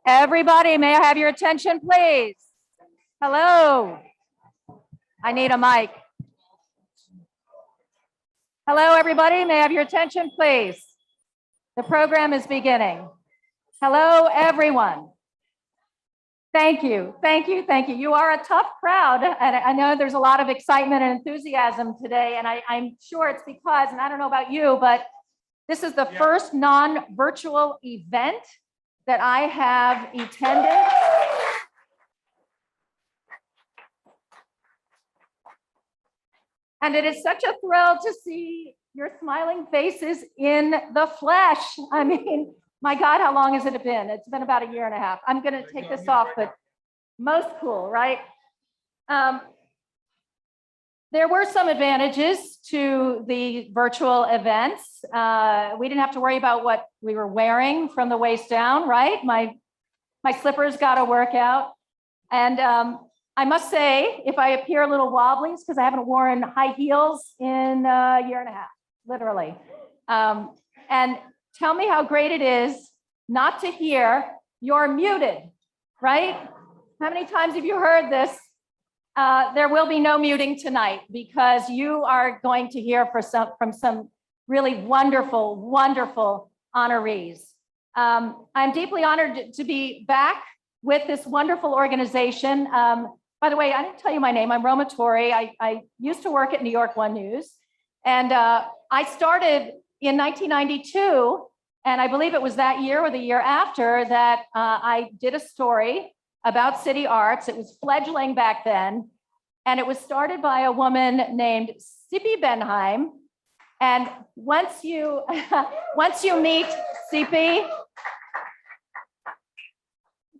Everybody, may I have your attention, please? Hello. I need a mic. Hello, everybody. May I have your attention, please? The program is beginning. Hello, everyone. Thank you. Thank you. Thank you. You are a tough crowd. And I know there's a lot of excitement and enthusiasm today. And I'm sure it's because, and I don't know about you, but this is the first non-virtual event that I have attended. And it is such a thrill to see your smiling faces in the flesh. I mean, my God, how long has it been? It's been about 1.5 years. I'm going to take this off, but most cool, right? There were some advantages to the virtual events. We didn't have to worry about what we were wearing from the waist down, right? My slippers got to work out. And I must say, if I appear a little wobbly, it's because I haven't worn high heels in 1.5 years, literally. And tell me how great it is not to hear you're muted, right? How many times have you heard this? There will be no muting tonight because you are going to hear from some really wonderful, wonderful honorees. I'm deeply honored to be back with this wonderful organization. By the way, I didn't tell you my name. I'm Roma Torrey. I used to work at New York One News. And I started in 1992. And I believe it was that year or the year after that I did a story about CITYarts. It was fledgling back then. And it was started by a woman named Sipi Benheim. And once you meet Sipi,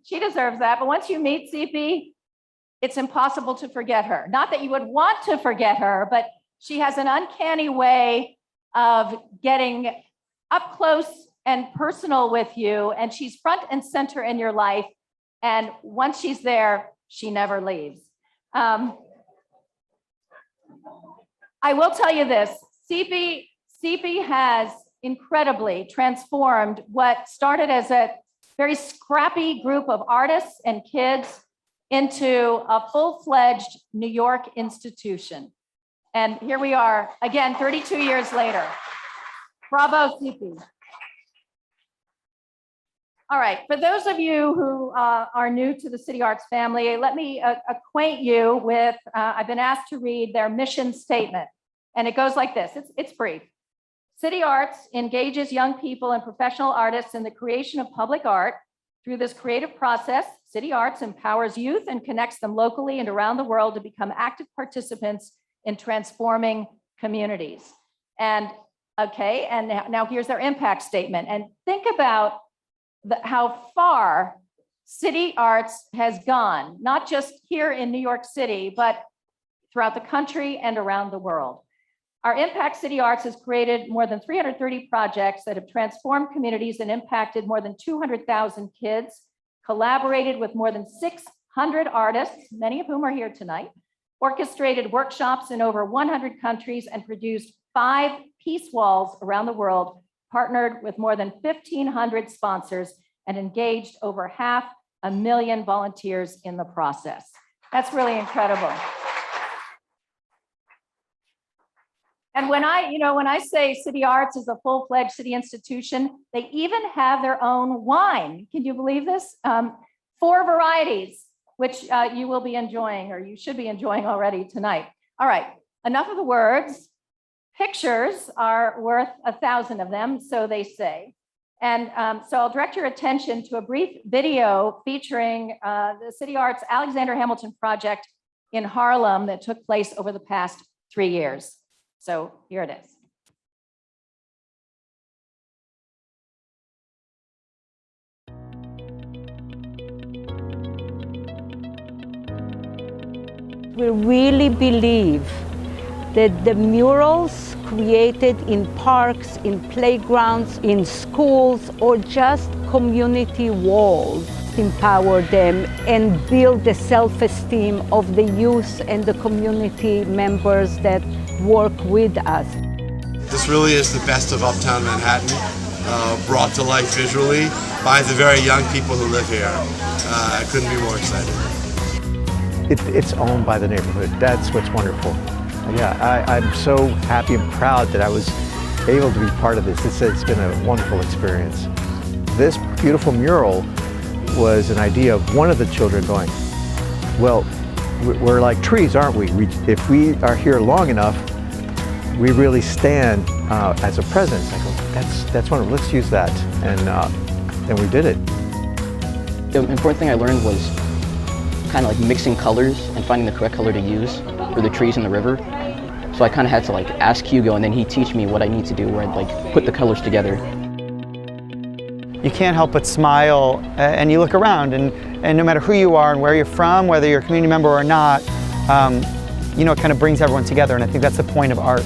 she deserves that, but once you meet Sipi, it's impossible to forget her. Not that you would want to forget her, but she has an uncanny way of getting up close and personal with you, and she's front and center in your life. And once she's there, she never leaves. I will tell you this, Sipi has incredibly transformed what started as a very scrappy group of artists and kids into a full-fledged New York institution. And here we are, again, 32 years later. Bravo, Sipi. All right, for those of you who are new to the CITYarts family, let me acquaint you with, I've been asked to read their mission statement, and it goes like this, it's brief. CITYarts engages young people and professional artists in the creation of public art. Through this creative process, CITYarts empowers youth and connects them locally and around the world to become active participants in transforming communities. And okay, and now here's their impact statement. And think about how far CITYarts has gone, not just here in New York City, but throughout the country and around the world. Our Impact CITYarts has created more than 330 projects that have transformed communities and impacted more than 200,000 kids, collaborated with more than 600 artists, many of whom are here tonight, orchestrated workshops in over 100 countries, and produced 5 peace walls around the world, partnered with more than 1,500 sponsors, and engaged over 500,000 volunteers in the process. That's really incredible. And when I say CITYarts is a full-fledged city institution, they even have their own wine. Can you believe this? 4 varieties, which you will be enjoying, or you should be enjoying already tonight. All right, enough of the words. Pictures are worth 1,000 of them, so they say. And so I'll direct your attention to a brief video featuring the CITYarts Alexander Hamilton project in Harlem that took place over the past 3 years. So here it is. We really believe that the murals created in parks, in playgrounds, in schools, or just community walls empower them and build the self-esteem of the youth and the community members that work with us. This really is the best of Uptown Manhattan. brought to life visually by the very young people who live here. I couldn't be more excited. It's owned by the neighborhood. That's what's wonderful. Yeah, I'm so happy and proud that I was able to be part of this. It's been a wonderful experience. This beautiful mural was an idea of one of the children going, well, we're like trees, aren't we? If we are here long enough, we really stand as a presence. I go, that's wonderful, let's use that. And then we did it. The important thing I learned was kind of like mixing colors and finding the correct color to use for the trees and the river. So I kind of had to like ask Hugo, and then he'd teach me what I need to do, where I'd like put the colors together. You can't help but smile, and you look around, and no matter who you are and where you're from, whether you're a community member or not, you know, it kind of brings everyone together, and I think that's the point of art.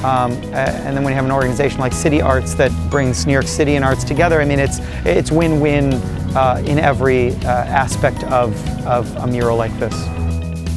And then when you have an organization like CITYarts that brings New York City and arts together, I mean, it's win-win in every aspect of a mural like this.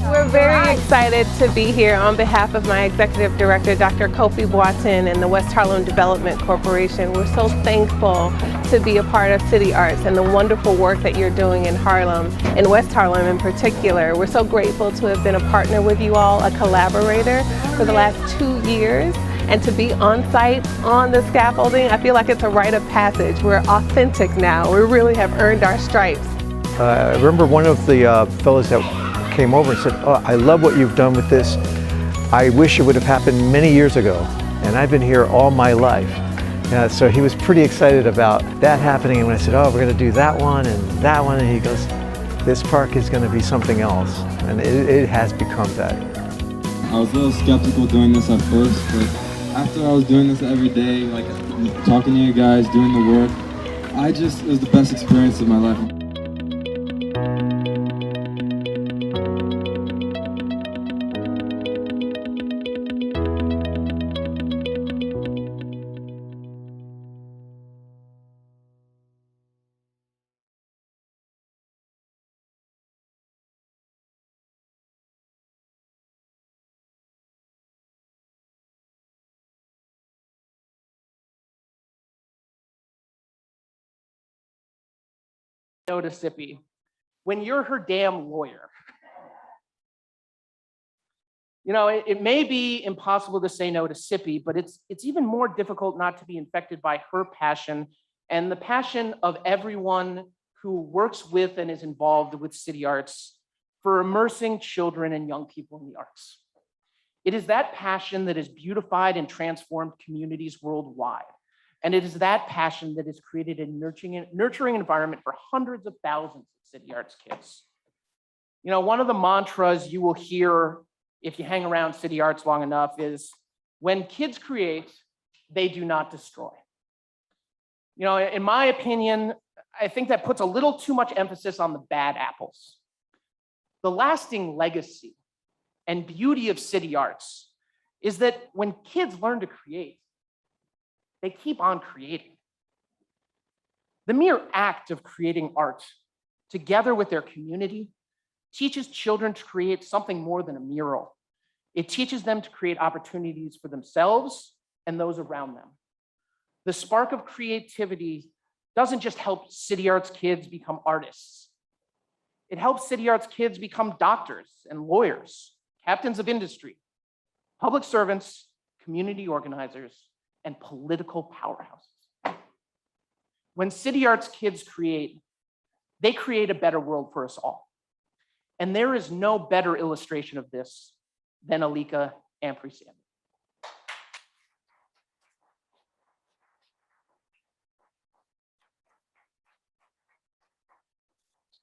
We're very excited to be here on behalf of my Executive Director, Dr. Kofi Boateng, and the West Harlem Development Corporation. We're so thankful to be a part of CITYarts and the wonderful work that you're doing in Harlem, in West Harlem in particular. We're so grateful to have been a partner with you all, a collaborator for the last 2 years. And to be on site, on the scaffolding, I feel like it's a rite of passage. We're authentic now. We really have earned our stripes. I remember one of the fellows that came over and said, oh, I love what you've done with this. I wish it would have happened many years ago. And I've been here all my life. So he was pretty excited about that happening. And when I said, oh, we're going to do that one, and he goes, this park is going to be something else. And it has become that. I was a little skeptical doing this at first, but after I was doing this every day, like talking to you guys, doing the work, it was the best experience of my life. No to Sippy when you're her damn lawyer. You know, it may be impossible to say no to Sippy, but it's even more difficult not to be infected by her passion and the passion of everyone who works with and is involved with CITYarts for immersing children and young people in the arts. It is that passion that has beautified and transformed communities worldwide. And it is that passion that has created a nurturing environment for hundreds of thousands of CITYarts kids. You know, one of the mantras you will hear if you hang around CITYarts long enough is, when kids create, they do not destroy. You know, in my opinion, I think that puts a little too much emphasis on the bad apples. The lasting legacy and beauty of CITYarts is that when kids learn to create, they keep on creating. The mere act of creating art together with their community teaches children to create something more than a mural. It teaches them to create opportunities for themselves and those around them. The spark of creativity doesn't just help CITYarts kids become artists. It helps CITYarts kids become doctors and lawyers, captains of industry, public servants, community organizers, and political powerhouses. When CITYarts kids create, they create a better world for us all. And there is no better illustration of this than Alika Ampry-Samuel.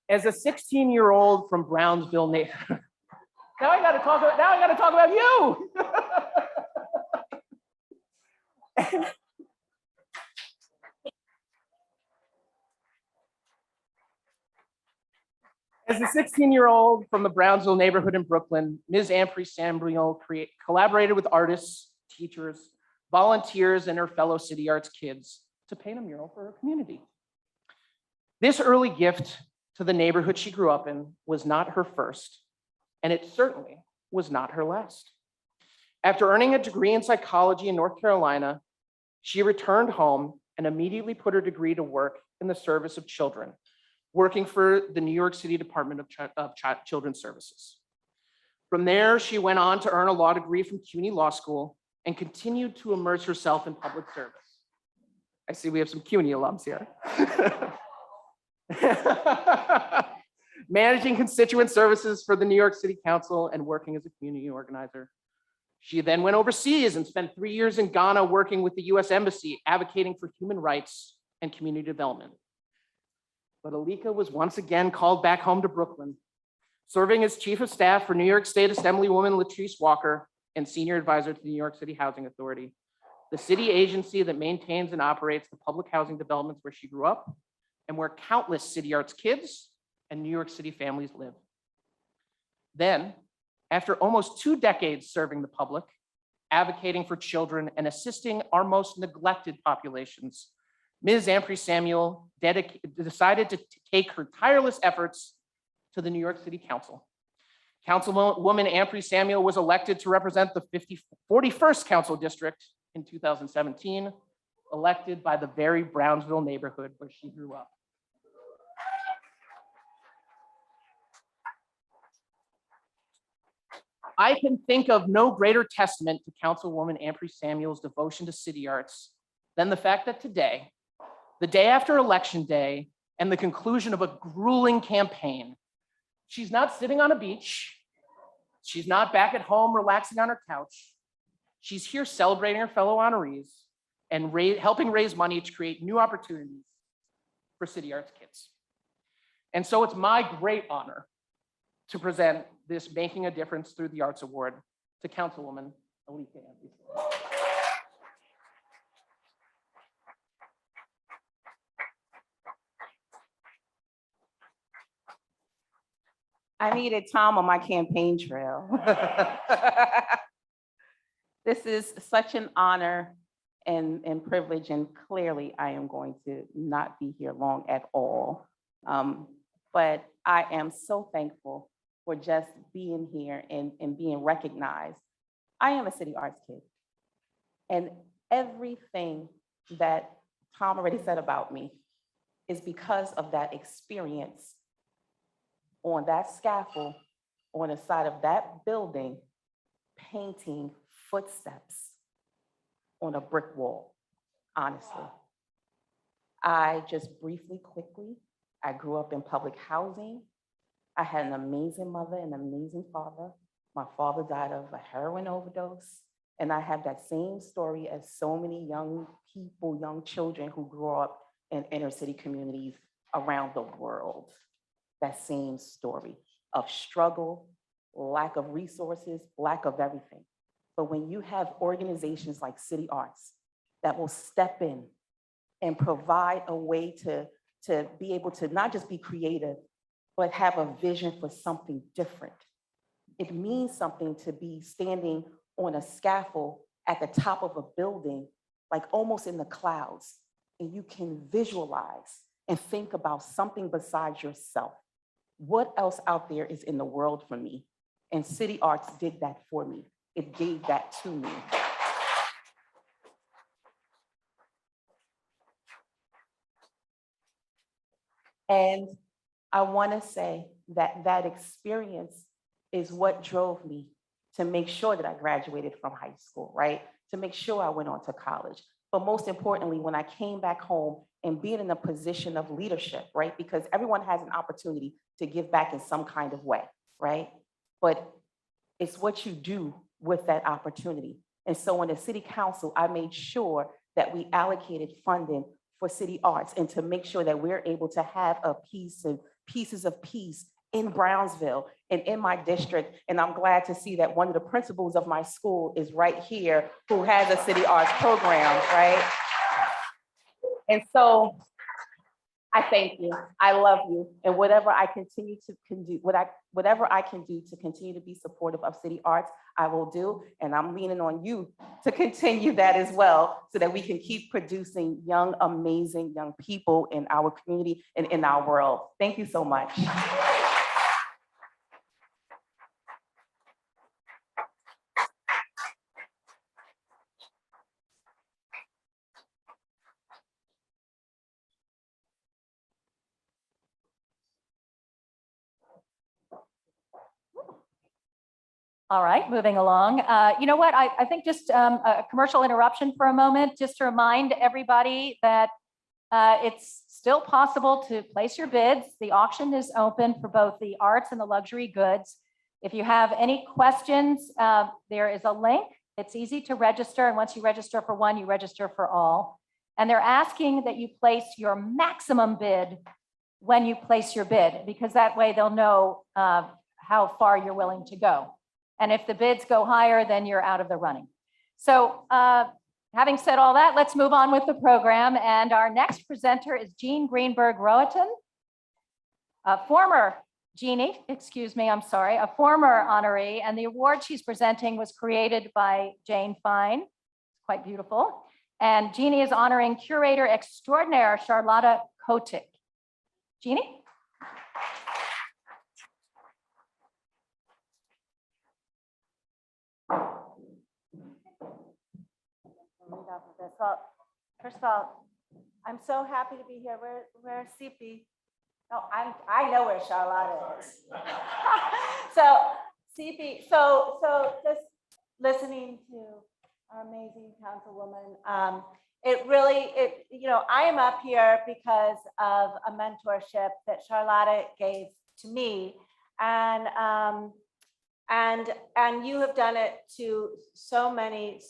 As a 16-year-old from Brownsville, now I gotta talk about you. As a 16-year-old from the Brownsville neighborhood in Brooklyn, Ms. Ampry-Samuel collaborated with artists, teachers, volunteers, and her fellow CITYarts kids to paint a mural for her community. This early gift to the neighborhood she grew up in was not her first, and it certainly was not her last. After earning a degree in psychology in North Carolina, she returned home and immediately put her degree to work in the service of children, working for the New York City Department of Children's Services. From there, she went on to earn a law degree from CUNY Law School and continued to immerse herself in public service. I see we have some CUNY alums here. Managing constituent services for the New York City Council and working as a community organizer. She then went overseas and spent 3 years in Ghana working with the US Embassy, advocating for human rights and community development. But Alika was once again called back home to Brooklyn, serving as Chief of Staff for New York State Assemblywoman Latrice Walker and Senior Advisor to the New York City Housing Authority, the city agency that maintains and operates the public housing developments where she grew up and where countless CITYarts kids and New York City families live. Then, after almost 2 decades serving the public, advocating for children and assisting our most neglected populations, Ms. Ampry Samuel decided to take her tireless efforts to the New York City Council. Councilwoman Ampry Samuel was elected to represent the 41st Council District in 2017, elected by the very Brownsville neighborhood where she grew up. I can think of no greater testament to Councilwoman Ampry Samuel's devotion to CITYarts than the fact that today, the day after Election Day and the conclusion of a grueling campaign, she's not sitting on a beach. She's not back at home relaxing on her couch. She's here celebrating her fellow honorees and helping raise money to create new opportunities for CITYarts kids. And so it's my great honor to present this Making a Difference Through the Arts Award to Councilwoman Alika Ampry. I needed Tom on my campaign trail. This is such an honor and privilege, and clearly I am going to not be here long at all. But I am so thankful for just being here and being recognized. I am a CITYarts kid. And everything that Tom already said about me is because of that experience on that scaffold, on the side of that building, painting footsteps on a brick wall, honestly. I just briefly, quickly, I grew up in public housing. I had an amazing mother and an amazing father. My father died of a heroin overdose. And I have that same story as so many young people, young children who grew up in inner city communities around the world. That same story of struggle, lack of resources, lack of everything. But when you have organizations like CITYarts that will step in and provide a way to be able to not just be creative, but have a vision for something different. It means something to be standing on a scaffold at the top of a building, like almost in the clouds, and you can visualize and think about something besides yourself. What else out there is in the world for me? And CITYarts did that for me. It gave that to me. And I want to say that that experience is what drove me to make sure that I graduated from high school, right? To make sure I went on to college. But most importantly, when I came back home and being in a position of leadership, right? Because everyone has an opportunity to give back in some kind of way, right? But it's what you do with that opportunity. And so on the city council, I made sure that we allocated funding for CITYarts and to make sure that we're able to have a piece and pieces of peace in Brownsville and in my district. And I'm glad to see that one of the principals of my school is right here who has a CITYarts program, right? And so I thank you. I love you. And whatever I can do to continue to be supportive of CITYarts, I will do. And I'm leaning on you to continue that as well, so that we can keep producing young, amazing young people in our community and in our world. Thank you so much. All right, moving along. You know what? I think just a commercial interruption for a moment, just to remind everybody that it's still possible to place your bids. The auction is open for both the arts and the luxury goods. If you have any questions, there is a link. It's easy to register. And once you register for one, you register for all. And they're asking that you place your maximum bid when you place your bid, because that way they'll know how far you're willing to go. And if the bids go higher, then you're out of the running. So having said all that, let's move on with the program. And our next presenter is Jean Greenberg-Roaton, a former Jeannie, excuse me, I'm sorry, a former honoree. And the award she's presenting was created by Jane Fine. It's quite beautiful. And Jeannie is honoring curator extraordinaire Charlotta Kotick. Jeannie? Well, first of all, I'm so happy to be here. Where's CP? No, I know where Charlotta is. So CP, so just listening to our amazing councilwoman, I am up here because of a mentorship that Charlotta gave to me, and you have done it to so many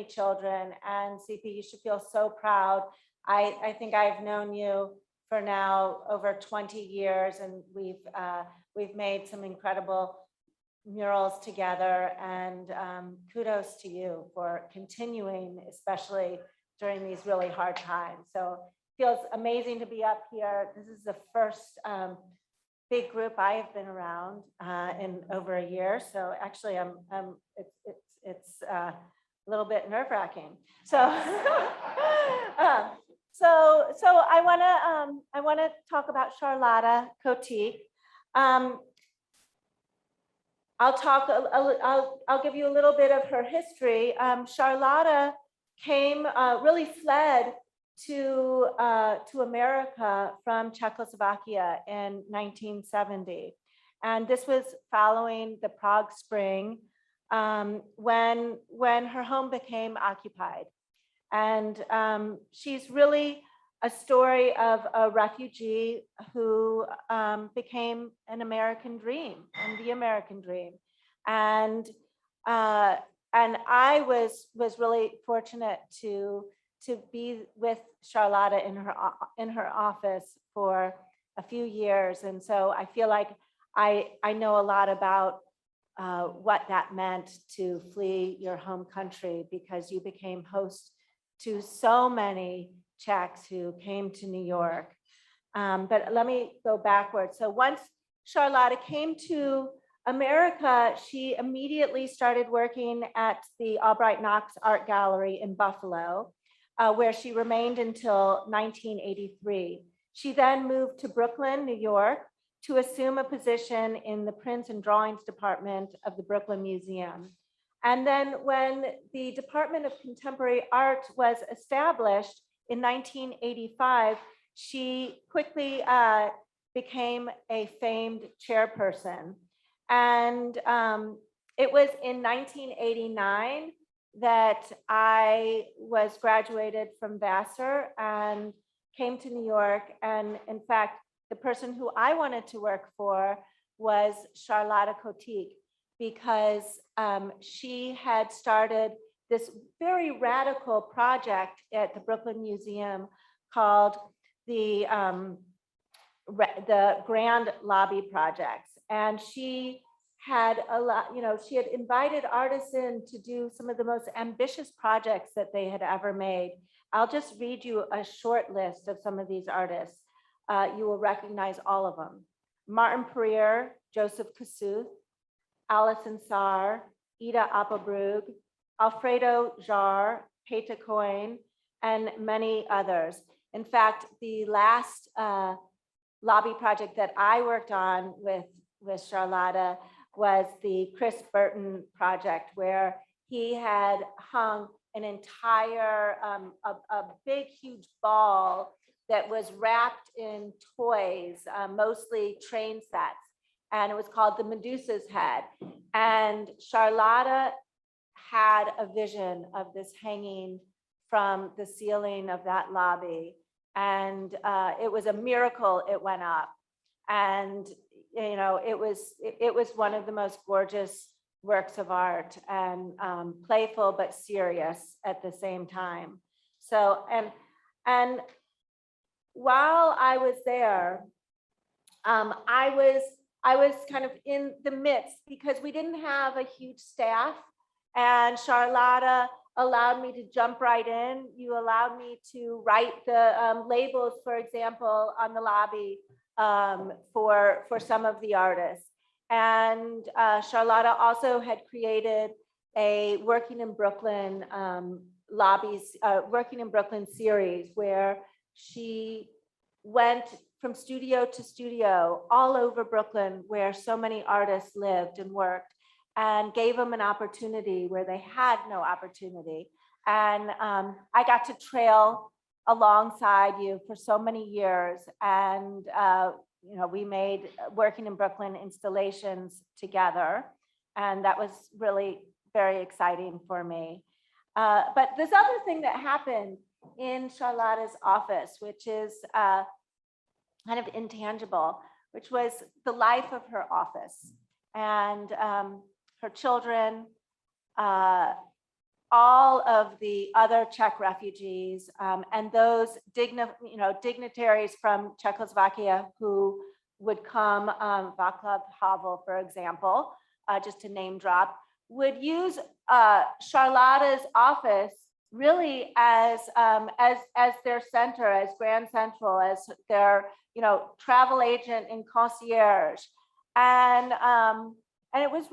children. And CP, you should feel so proud. I think I've known you for now over 20 years, and we've made some incredible murals together. And kudos to you for continuing, especially during these really hard times. So it feels amazing to be up here. This is the first big group I have been around in over a year. So actually, it's a little bit nerve-wracking. So, so I wanna talk about Charlotta Kotick. I'll give you a little bit of her history. Charlotta really fled to America from Czechoslovakia in 1970. And this was following the Prague Spring, when her home became occupied. And she's really a story of a refugee who became an American dream, and the American dream. And I was really fortunate to be with Charlotta in her office for a few years. And so I feel like I know a lot about what that meant to flee your home country, because you became host to so many Czechs who came to New York. But let me go backwards. So once Charlotta came to America, she immediately started working at the Albright Knox Art Gallery in Buffalo, where she remained until 1983. She then moved to Brooklyn, New York, to assume a position in the prints and drawings department of the Brooklyn Museum. And then when the Department of Contemporary Art was established in 1985, she quickly became a famed chairperson. And it was in 1989 that I was graduated from Vassar and came to New York. And in fact, the person who I wanted to work for was Charlotta Kotick, because she had started this very radical project at the Brooklyn Museum called the Grand Lobby Projects. And she had she had invited artists in to do some of the most ambitious projects that they had ever made. I'll just read you a short list of some of these artists. You will recognize all of them. Martin Pereira, Joseph Kossuth, Alison Saar, Ida Appelbrug, Alfredo Jarre, Peta Coyne, and many others. In fact, the last lobby project that I worked on with Charlotta was the Chris Burton project, where he had hung an entire, a big, huge ball that was wrapped in toys, mostly train sets. and it was called The Medusa's Head. And Charlotta had a vision of this hanging from the ceiling of that lobby. And it was a miracle it went up. And you know, it was one of the most gorgeous works of art, and playful but serious at the same time. So, and while I was there, I was kind of in the midst, because we didn't have a huge staff, and Charlotta allowed me to jump right in. You allowed me to write the labels, for example, on the lobby for some of the artists. And Charlotta also had created a Working in Brooklyn Working in Brooklyn series, where she went from studio to studio all over Brooklyn, where so many artists lived and worked, and gave them an opportunity where they had no opportunity. And I got to trail alongside you for so many years. And you know, we made Working in Brooklyn installations together. And that was really very exciting for me. But this other thing that happened in Charlotta's office, which is kind of intangible, which was the life of her office, and her children, all of the other Czech refugees, and those dignitaries from Czechoslovakia who would come, Václav Havel, for example, just to name drop, would use Charlotta's office really as their center, as Grand Central, as their travel agent and concierge, and it was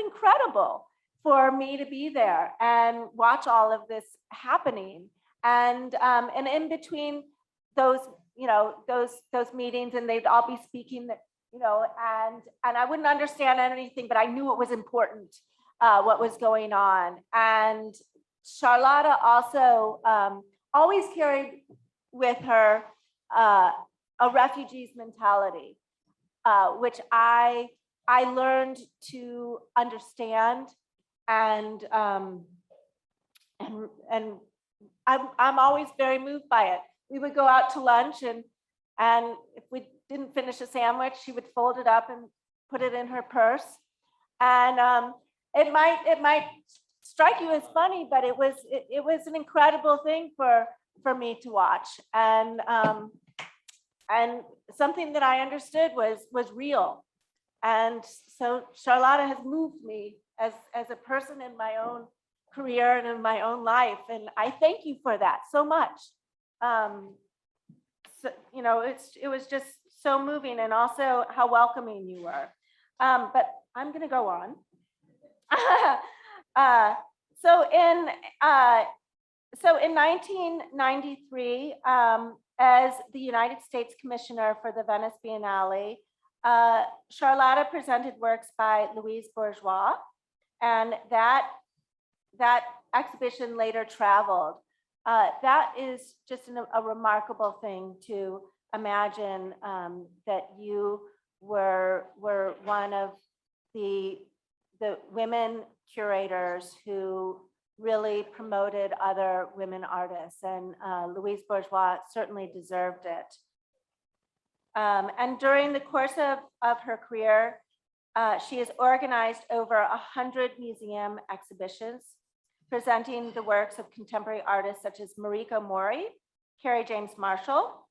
incredible for me to be there and watch all of this happening, and in between those meetings, and they'd all be speaking, and I wouldn't understand anything, but I knew it was important what was going on. And Charlotta also always carried with her a refugee's mentality, which I learned to understand, and I'm always very moved by it. We would go out to lunch, and if we didn't finish a sandwich, she would fold it up and put it in her purse. And it might strike you as funny, but it was an incredible thing for me to watch, and something that I understood was real. And so Charlotta has moved me as a person in my own career and in my own life, and I thank you for that so much. So, it was just so moving, and also how welcoming you were. But I'm going to go on. So in 1993, as the United States Commissioner for the Venice Biennale, Charlotta presented works by Louise Bourgeois, and that exhibition later traveled. That is just a remarkable thing to imagine, that you were one of the women curators who really promoted other women artists, and Louise Bourgeois certainly deserved it. And during the course of her career, she has organized over 100 museum exhibitions, presenting the works of contemporary artists such as Mariko Mori, Carrie James Marshall,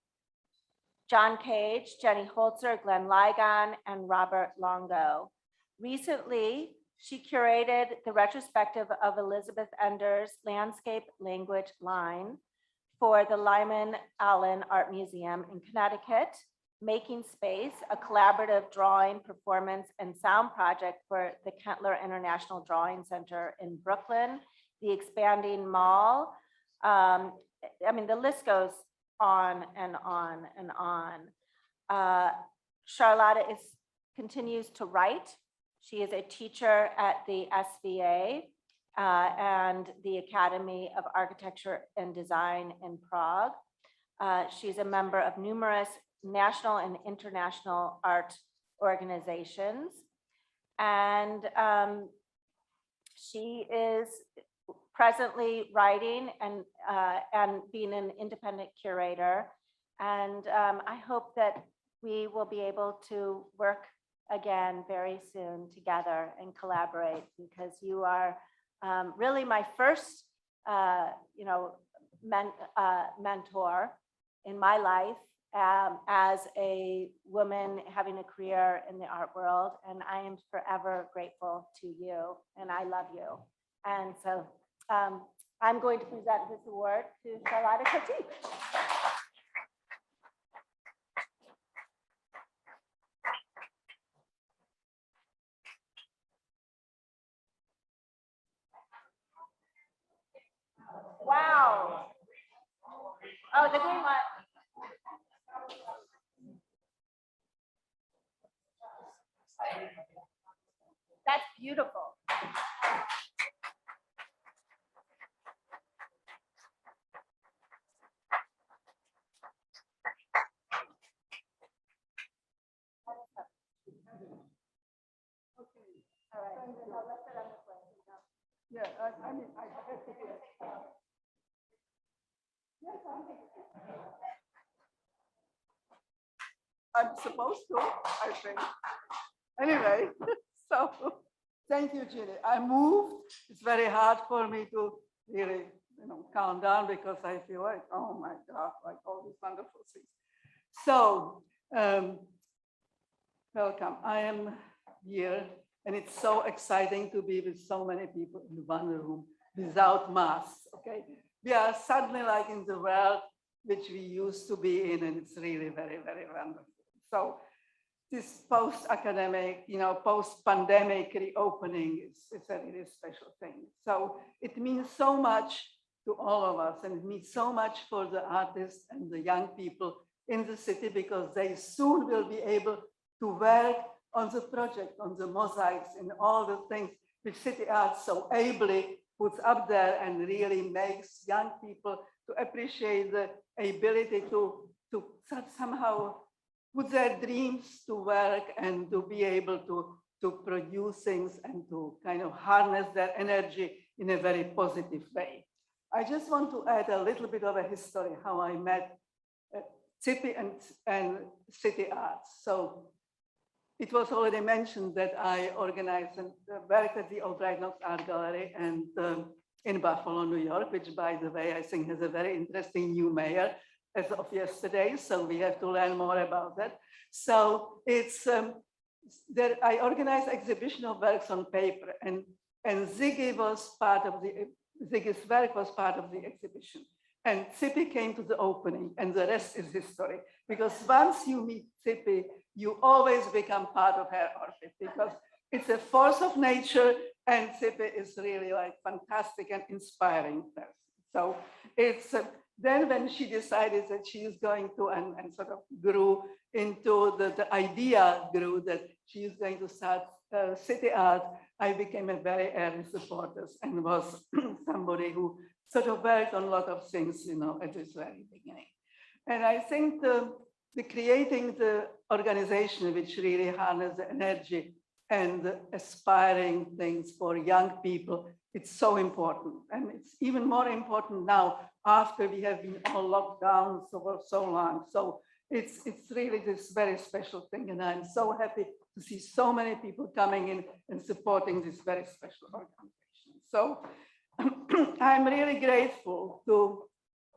John Cage, Jenny Holzer, Glenn Ligon, and Robert Longo. Recently, she curated the retrospective of Elizabeth Ender's Landscape Language Line for the Lyman Allen Art Museum in Connecticut, Making Space, a collaborative drawing, performance, and sound project for the Kentler International Drawing Center in Brooklyn, the Expanding Mall. The list goes on and on and on. Charlotta continues to write. She is a teacher at the SVA and the Academy of Architecture and Design in Prague. She's a member of numerous national and international art organizations. And she is presently writing and being an independent curator. And I hope that we will be able to work again very soon together and collaborate, because you are really my first, mentor in my life as a woman having a career in the art world. And I am forever grateful to you, and I love you. And so I'm going to present this award to Charlotta Coty. Wow. Oh, the green one. That's beautiful. All right. Now let's sit on this way. Yeah, I mean, I have to do it. Yes, I'm supposed to, I think. Anyway, so thank you, Ginny. I moved. It's very hard for me to really, calm down, because I feel like, oh my God, like all these wonderful things. So, welcome. I am here, and it's so exciting to be with so many people in one room without masks, okay? We are suddenly like in the world which we used to be in, and it's really very, very wonderful. So this post-academic, post-pandemic reopening is a really special thing. So it means so much to all of us, and it means so much for the artists and the young people in the city, because they soon will be able to work on the project, on the mosaics, and all the things which CITYarts so ably puts up there and really makes young people to appreciate the ability to somehow put their dreams to work and to be able to produce things and to kind of harness their energy in a very positive way. I just want to add a little bit of a history, how I met CITY and CITYarts. So it was already mentioned that I organized and worked at the Albright Knox Art Gallery and in Buffalo, New York, which, by the way, I think has a very interesting new mayor as of yesterday. So we have to learn more about that. So it's that I organized exhibition of works on paper, and Ziggy's work was part of the exhibition. And Zippy came to the opening, and the rest is history. Because once you meet Zippy, you always become part of her orbit, because it's a force of nature, and Zippy is really like fantastic and inspiring person. So it's then when she decided that she is going to, and sort of grew into the idea grew that she is going to start CITYarts, I became a very early supporter and was somebody who sort of worked on a lot of things, at this very beginning. And I think the creating the organization which really harness the energy and the aspiring things for young people, it's so important. And it's even more important now after we have been all locked down for so long. So it's really this very special thing. And I'm so happy to see so many people coming in and supporting this very special organization. So I'm really grateful to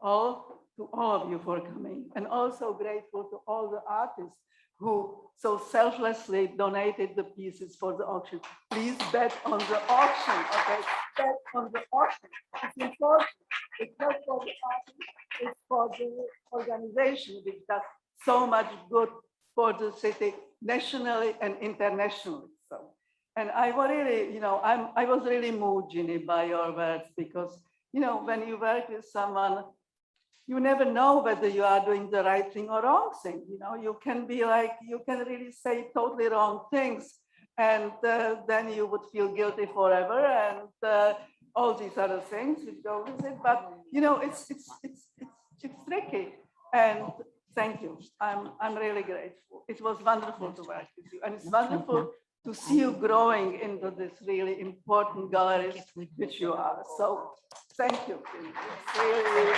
all of you for coming, and also grateful to all the artists who so selflessly donated the pieces for the auction. Please bet on the auction, okay? Bet on the auction. It's important. It's not for the artists, it's for the organization which does so much good for the city nationally and internationally. So, and I really, I was really moved, Ginny, by your words, because, when you work with someone, you never know whether you are doing the right thing or wrong thing. You can be like, you can really say totally wrong things, and then you would feel guilty forever, and all these other things which go with it. But it's tricky, and thank you. I'm really grateful. It was wonderful to work with you, and it's wonderful to see you growing into this really important galleries which you are. So thank you. It's really.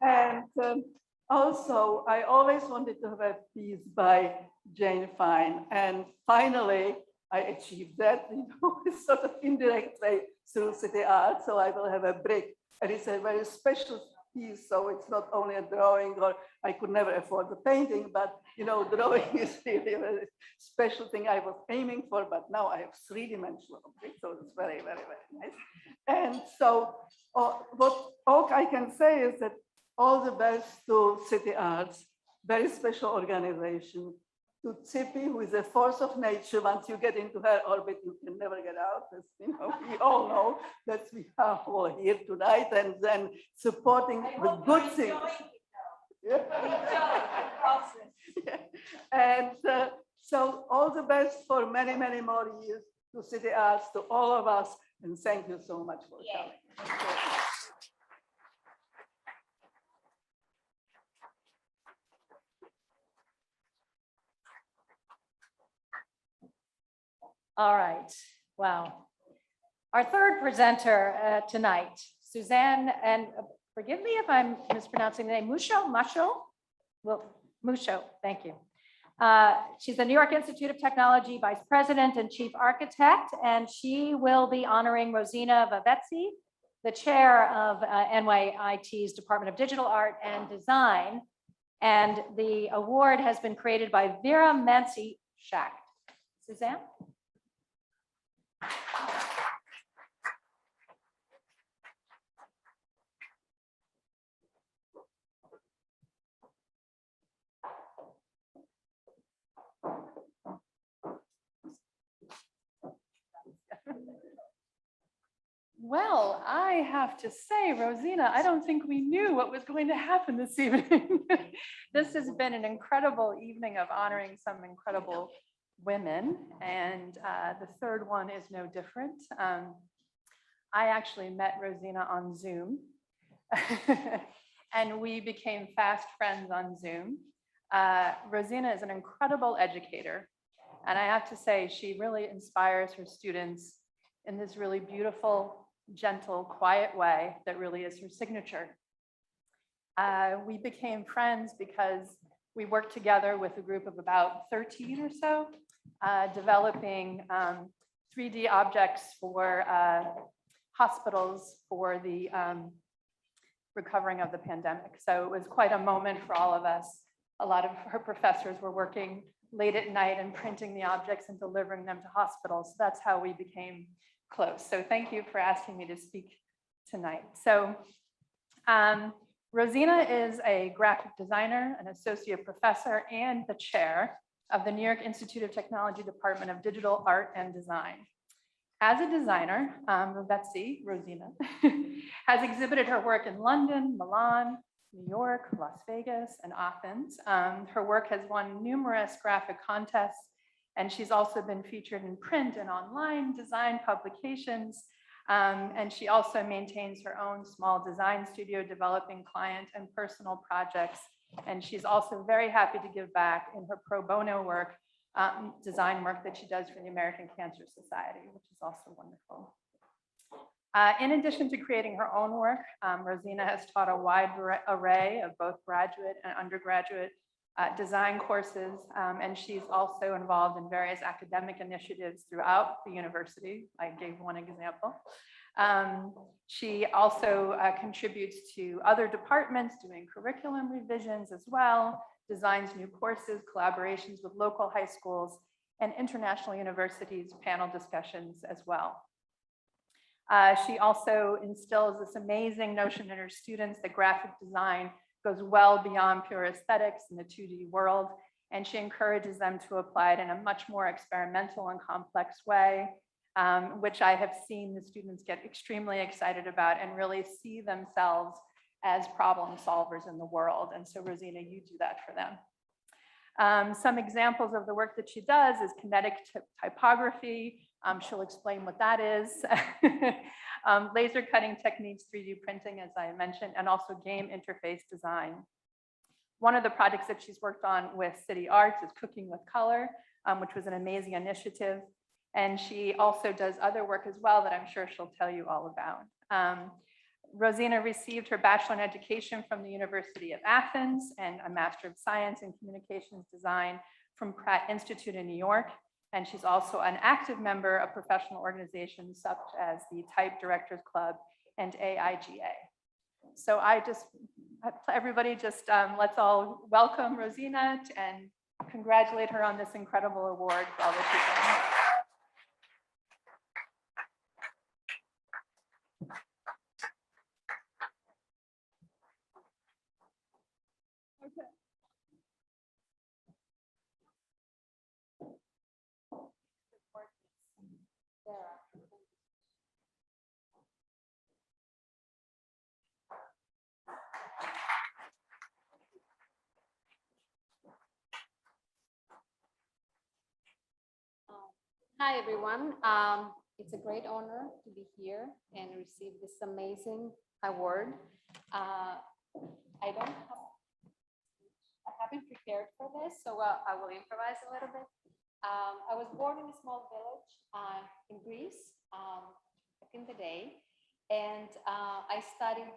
And also, I always wanted to have a piece by Jane Fine, and finally, I achieved that, sort of indirect way through CITYarts. So I will have a brick, and it's a very special piece. So it's not only a drawing, or I could never afford the painting, but drawing is really a very special thing I was aiming for. But now I have three-dimensional objects, so it's very, very, very nice. And so, what all I can say is that all the best to CITYarts, very special organization. To Tzipi, who is a force of nature. Once you get into her orbit, you can never get out. As we all know that we are all here tonight, and then supporting the good things. And so all the best for many, many more years to CITYarts, to all of us, and thank you so much for coming. All right, wow. Our third presenter tonight, Suzanne, and forgive me if I'm mispronouncing the name, Musho? Well, Musho, thank you. She's the New York Institute of Technology Vice President and Chief Architect, and she will be honoring Rosina Vavetsi, the chair of NYIT's Department of Digital Art and Design. And the award has been created by Vera Mansi-Schacht. Suzanne? Well, I have to say, Rosina, I don't think we knew what was going to happen this evening. This has been an incredible evening of honoring some incredible women, and the third one is no different. I actually met Rosina on Zoom, and we became fast friends on Zoom. Rosina is an incredible educator, and I have to say, she really inspires her students in this really beautiful, gentle, quiet way that really is her signature. We became friends because we worked together with a group of about 13 or so, developing 3D objects for hospitals for the recovering of the pandemic. So it was quite a moment for all of us. A lot of her professors were working late at night and printing the objects and delivering them to hospitals. So that's how we became close. So thank you for asking me to speak tonight. So Rosina is a graphic designer, an associate professor, and the chair of the New York Institute of Technology Department of Digital Art and Design. As a designer, Rosina, has exhibited her work in London, Milan, New York, Las Vegas, and Athens. Her work has won numerous graphic contests, and she's also been featured in print and online design publications. And she also maintains her own small design studio, developing client and personal projects. And she's also very happy to give back in her pro bono work, design work that she does for the American Cancer Society, which is also wonderful. In addition to creating her own work, Rosina has taught a wide array of both graduate and undergraduate design courses, and she's also involved in various academic initiatives throughout the university. I gave one example. She also contributes to other departments, doing curriculum revisions as well, designs new courses, collaborations with local high schools, and international universities, panel discussions as well. She also instills this amazing notion in her students that graphic design goes well beyond pure aesthetics in the 2D world, and she encourages them to apply it in a much more experimental and complex way, which I have seen the students get extremely excited about and really see themselves as problem solvers in the world. And so Rosina, you do that for them. Some examples of the work that she does is kinetic typography. She'll explain what that is. laser cutting techniques, 3D printing, as I mentioned, and also game interface design. One of the projects that she's worked on with CITYarts is Cooking with Color, which was an amazing initiative. And she also does other work as well that I'm sure she'll tell you all about. Rosina received her Bachelor in Education from the University of Athens and a Master of Science in Communications Design from Pratt Institute in New York. And she's also an active member of professional organizations such as the Type Directors Club and AIGA. So everybody just let's all welcome Rosina and congratulate her on this incredible award for all that she's done. Hi, everyone. It's a great honor to be here and receive this amazing award. I haven't prepared for this, so I will improvise a little bit. I was born in a small village in Greece back in the day, and I studied,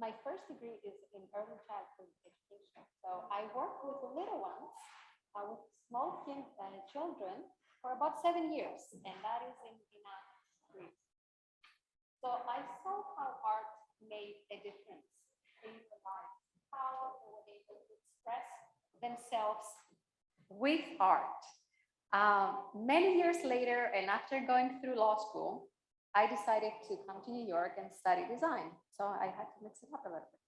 my first degree is in early childhood education. So I worked with the little ones, with small children, for about 7 years, and that is in Greece. So I saw how art made a difference in their lives, how they were able to express themselves with art. Many years later, and after going through law school, I decided to come to New York and study design. So I had to mix it up a little bit.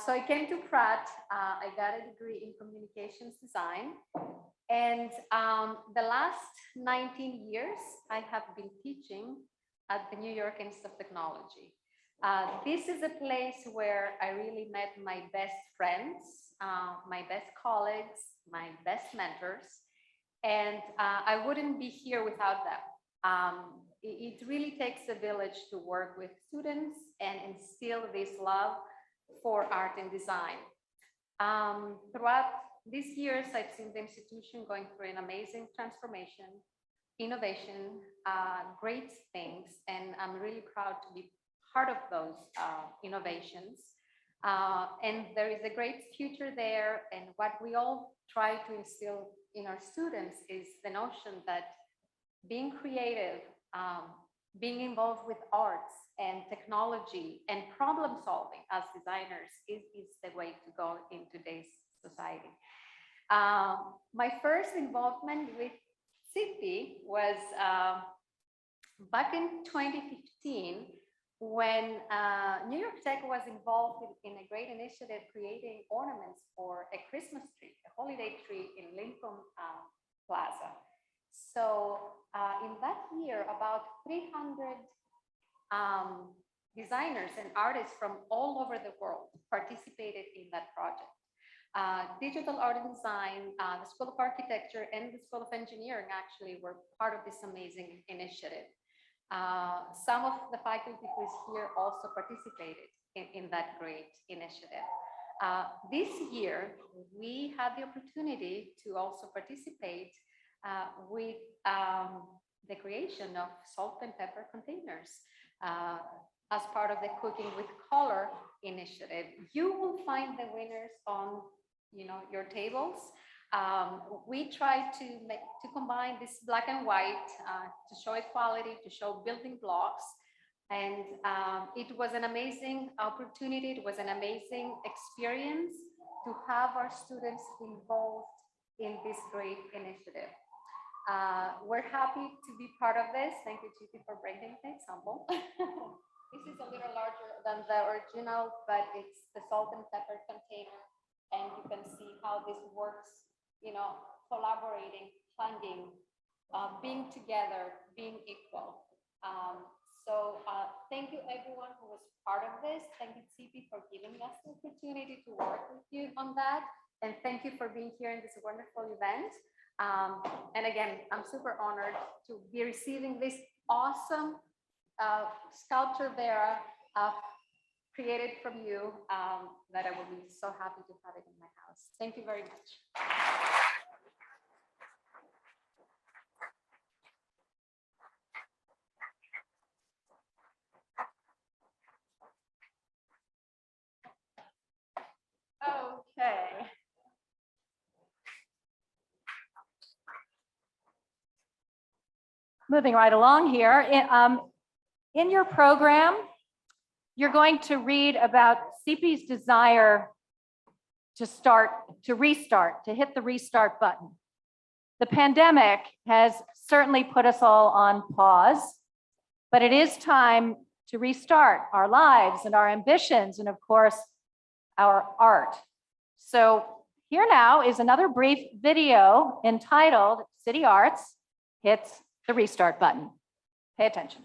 So I came to Pratt. I got a degree in communications design. And the last 19 years, I have been teaching at the New York Institute of Technology. This is a place where I really met my best friends, my best colleagues, my best mentors, and I wouldn't be here without them. It really takes a village to work with students and instill this love for art and design. Throughout these years, I've seen the institution going through an amazing transformation, innovation, great things, and I'm really proud to be part of those innovations. And there is a great future there, and what we all try to instill in our students is the notion that being creative, being involved with arts and technology and problem solving as designers is the way to go in today's society. My first involvement with City was back in 2015 when New York Tech was involved in a great initiative creating ornaments for a Christmas tree, a holiday tree in Lincoln Plaza. So in that year, about 300 designers and artists from all over the world participated in that project. Digital art and design, the School of Architecture, and the School of Engineering actually were part of this amazing initiative. Some of the faculty who is here also participated in that great initiative. This year, we had the opportunity to also participate with the creation of salt and pepper containers as part of the Cooking with Color initiative. You will find the winners on your tables. We try to combine this black and white to show equality, to show building blocks. And it was an amazing opportunity. It was an amazing experience to have our students involved in this great initiative. We're happy to be part of this. Thank you, Chippy, for bringing the example. This is a little larger than the original, but it's the salt and pepper container. And you can see how this works, collaborating, funding, being together, being equal. So thank you everyone who was part of this. Thank you, CP, for giving us the opportunity to work with you on that. And thank you for being here in this wonderful event. And again, I'm super honored to be receiving this awesome sculpture Vera created from you that I will be so happy to have it in my house. Thank you very much. Okay. Moving right along here, in your program, you're going to read about CIPY's desire to restart, to hit the restart button. The pandemic has certainly put us all on pause, but it is time to restart our lives and our ambitions and, of course, our art. So here now is another brief video entitled CITYarts Hits the Restart Button. Pay attention.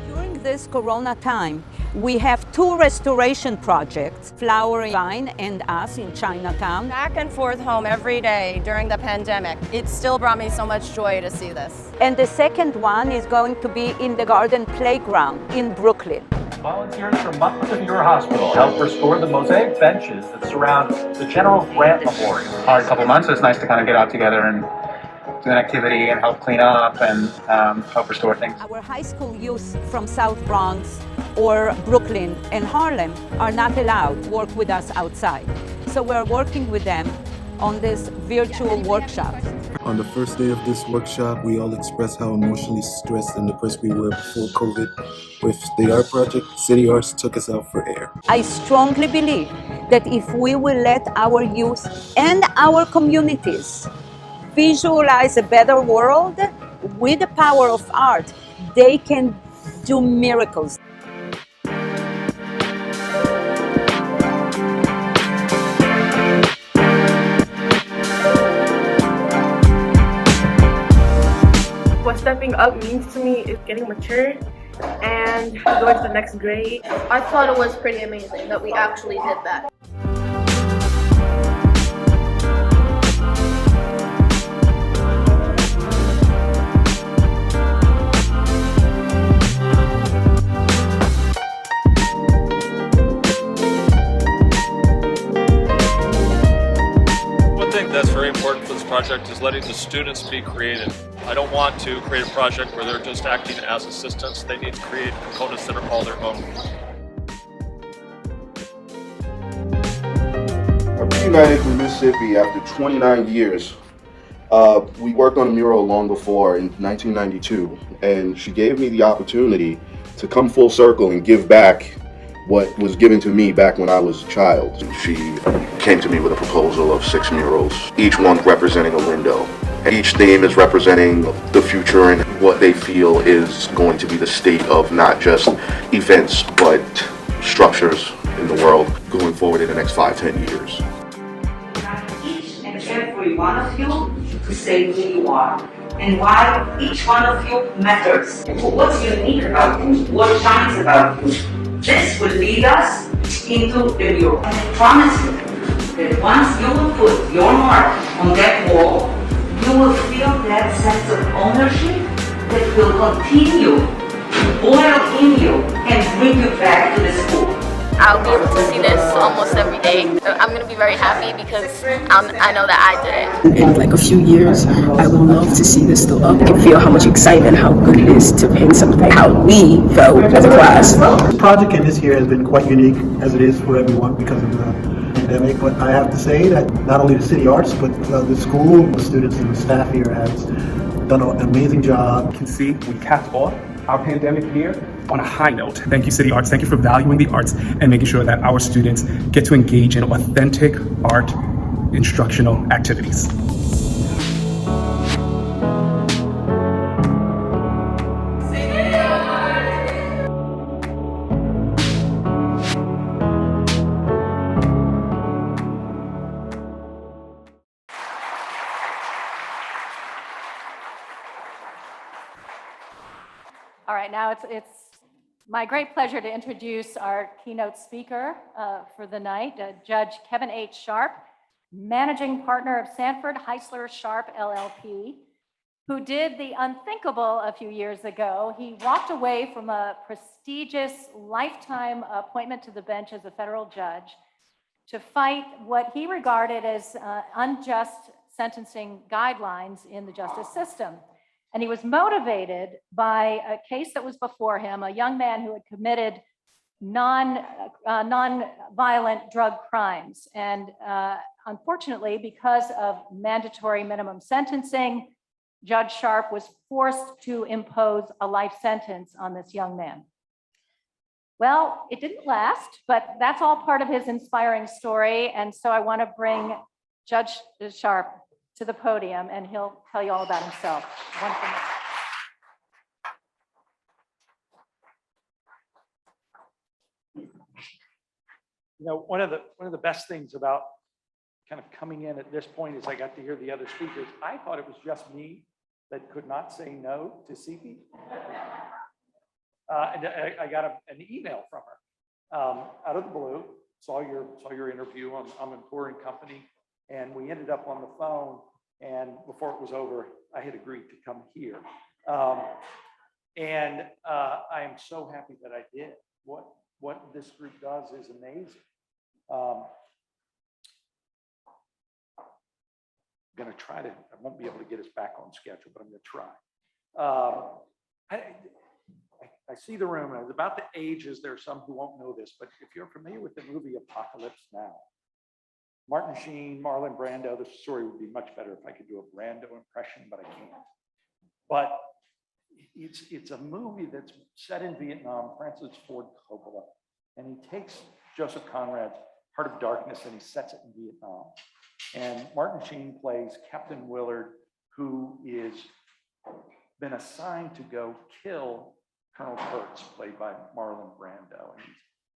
During this Corona time, we have 2 restoration projects, Flower Vine and us in Chinatown. Back and forth home every day during the pandemic. It still brought me so much joy to see this. And the second one is going to be in the Garden Playground in Brooklyn. Volunteers from Montefiore Hospital help restore the mosaic benches that surround the General Grant Memorial. Hard couple months, so it's nice to kind of get out together and do an activity and help clean up and help restore things. Our high school youth from South Bronx or Brooklyn and Harlem are not allowed to work with us outside. So we're working with them on this virtual workshop. On the first day of this workshop, we all expressed how emotionally stressed and depressed we were before COVID. With the art project, CITYarts took us out for air. I strongly believe that if we will let our youth and our communities visualize a better world with the power of art, they can do miracles. What stepping up means to me is getting mature and going to the next grade. I thought it was pretty amazing that we actually did that. One thing that's very important for this project is letting the students be creative. I don't want to create a project where they're just acting as assistants. They need to create components that are all their own. I reunited with Mississippi after 29 years. We worked on a mural long before in 1992, and she gave me the opportunity to come full circle and give back what was given to me back when I was a child. She came to me with a proposal of 6 murals, each one representing a window. Each theme is representing the future and what they feel is going to be the state of not just events, but structures in the world going forward in the next 5-10 years. Each and every one of you to say who you are and why each one of you matters. What's unique about you, what shines about you. This will lead us into the mural. And I promise you that once you will put your mark on that wall, you will feel that sense of ownership that will continue to boil in you and bring you back to the school. I'll be able to see this almost every day. I'm going to be very happy because I know that I did it. In like a few years, I would love to see this still up and feel how much excitement, how good it is to paint something, how we felt as a class. The project in this year has been quite unique, as it is for everyone because of the pandemic, but I have to say that not only the CITYarts, but the school, the students and the staff here has done an amazing job. You can see we capped off our pandemic year on a high note. Thank you, CITYarts. Thank you for valuing the arts and making sure that our students get to engage in authentic art instructional activities. All right, now it's my great pleasure to introduce our keynote speaker for the night, Judge Kevin H. Sharp. managing partner of Sanford Heisler Sharp LLP, who did the unthinkable a few years ago. He walked away from a prestigious lifetime appointment to the bench as a federal judge to fight what he regarded as unjust sentencing guidelines in the justice system. And he was motivated by a case that was before him, a young man who had committed non-violent drug crimes. And unfortunately, because of mandatory minimum sentencing, Judge Sharp was forced to impose a life sentence on this young man. Well, it didn't last, but that's all part of his inspiring story. And so I want to bring Judge Sharp to the podium, and he'll tell you all about himself. You know, one of the best things about kind of coming in at this point is I got to hear the other speakers. I thought it was just me that could not say no to CP. And I got an email from her out of the blue. Saw your interview on an touring company, and we ended up on the phone. And before it was over, I had agreed to come here. And I am so happy that I did. What this group does is amazing. I'm going to try to, I won't be able to get us back on schedule, but I'm going to try. I see the room, and I was about to age as there are some who won't know this, but if you're familiar with the movie Apocalypse Now, Martin Sheen, Marlon Brando, the story would be much better if I could do a Brando impression, but I can't. But it's a movie that's set in Vietnam, Francis Ford Coppola, and he takes Joseph Conrad's Heart of Darkness and he sets it in Vietnam. And Martin Sheen plays Captain Willard, who is been assigned to go kill Colonel Kurtz, played by Marlon Brando, and he's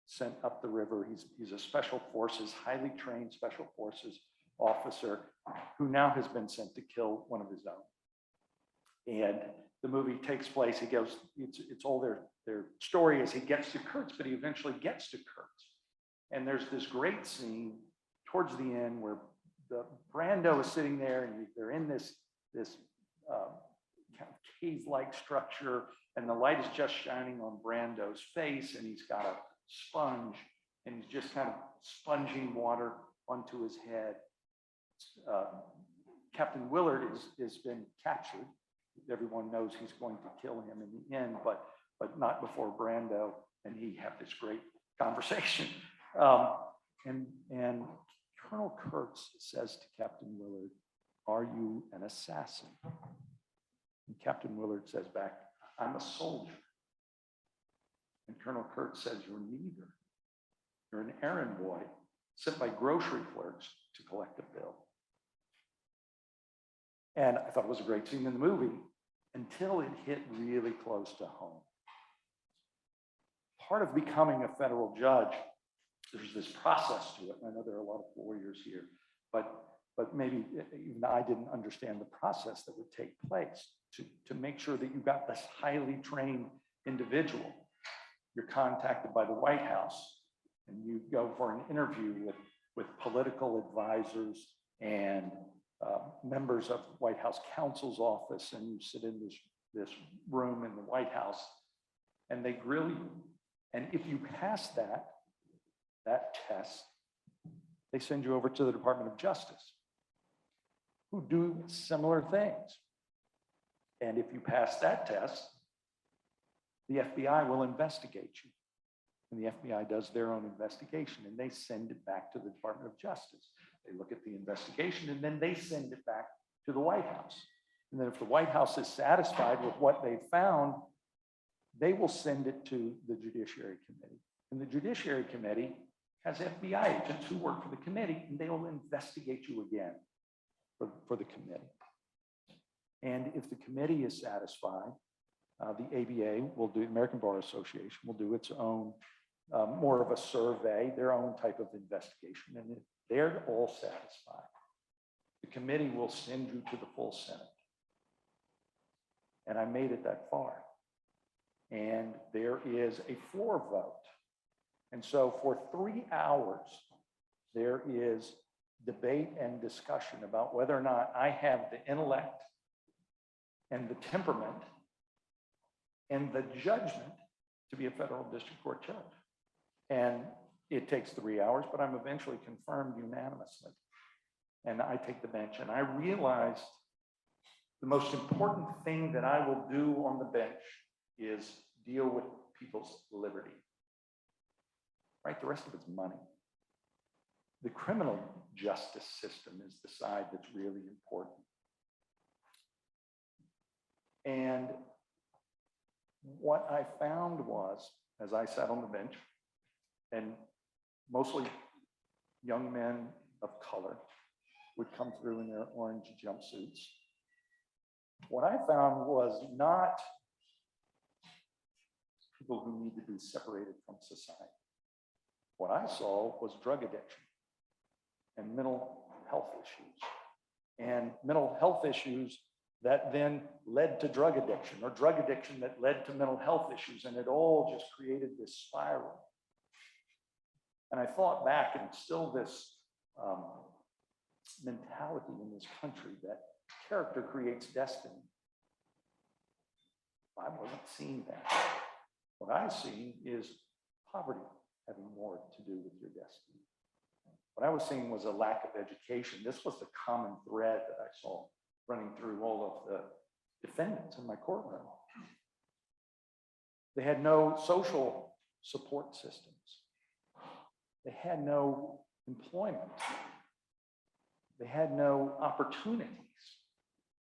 sent up the river. He's a special forces, highly trained special forces officer who now has been sent to kill one of his own. And the movie takes place, he goes, it's all their story as he gets to Kurtz, but he eventually gets to Kurtz. And there's this great scene towards the end where the Brando is sitting there and they're in this kind of cave-like structure, and the light is just shining on Brando's face, and he's got a sponge, and he's just kind of sponging water onto his head. Captain Willard has been captured. Everyone knows he's going to kill him in the end, but not before Brando and he have this great conversation. And Colonel Kurtz says to Captain Willard, "Are you an assassin?" And Captain Willard says back, "I'm a soldier." And Colonel Kurtz says, "You're neither. You're an errand boy sent by grocery clerks to collect a bill." And I thought it was a great scene in the movie until it hit really close to home. Part of becoming a federal judge, there's this process to it. And I know there are a lot of lawyers here, but maybe even I didn't understand the process that would take place to make sure that you got this highly trained individual. You're contacted by the White House and you go for an interview with political advisors and members of the White House counsel's office, and you sit in this room in the White House and they grill you. And if you pass that test, they send you over to the Department of Justice, who do similar things. And if you pass that test, the FBI will investigate you. And the FBI does their own investigation and they send it back to the Department of Justice. They look at the investigation and then they send it back to the White House. And then if the White House is satisfied with what they found, they will send it to the Judiciary Committee. And the Judiciary Committee has FBI agents who work for the committee, and they will investigate you again for the committee. And if the committee is satisfied, the ABA will do, American Bar Association will do its own, more of a survey, their own type of investigation. And if they're all satisfied, the committee will send you to the full Senate. And I made it that far. And there is a floor vote. And so for 3 hours, there is debate and discussion about whether or not I have the intellect and the temperament and the judgment to be a federal district court judge. And it takes 3 hours, but I'm eventually confirmed unanimously. And I take the bench, and I realized the most important thing that I will do on the bench is deal with people's liberty. Right? The rest of it's money. The criminal justice system is the side that's really important. And what I found was, as I sat on the bench, and mostly young men of color would come through in their orange jumpsuits, what I found was not people who need to be separated from society. What I saw was drug addiction and mental health issues, and mental health issues that then led to drug addiction, or drug addiction that led to mental health issues, and it all just created this spiral. And I thought back, and it's still this mentality in this country that character creates destiny. I wasn't seeing that. What I see is poverty having more to do with your destiny. What I was seeing was a lack of education. This was the common thread that I saw running through all of the defendants in my courtroom. They had no social support systems. They had no employment. They had no opportunities.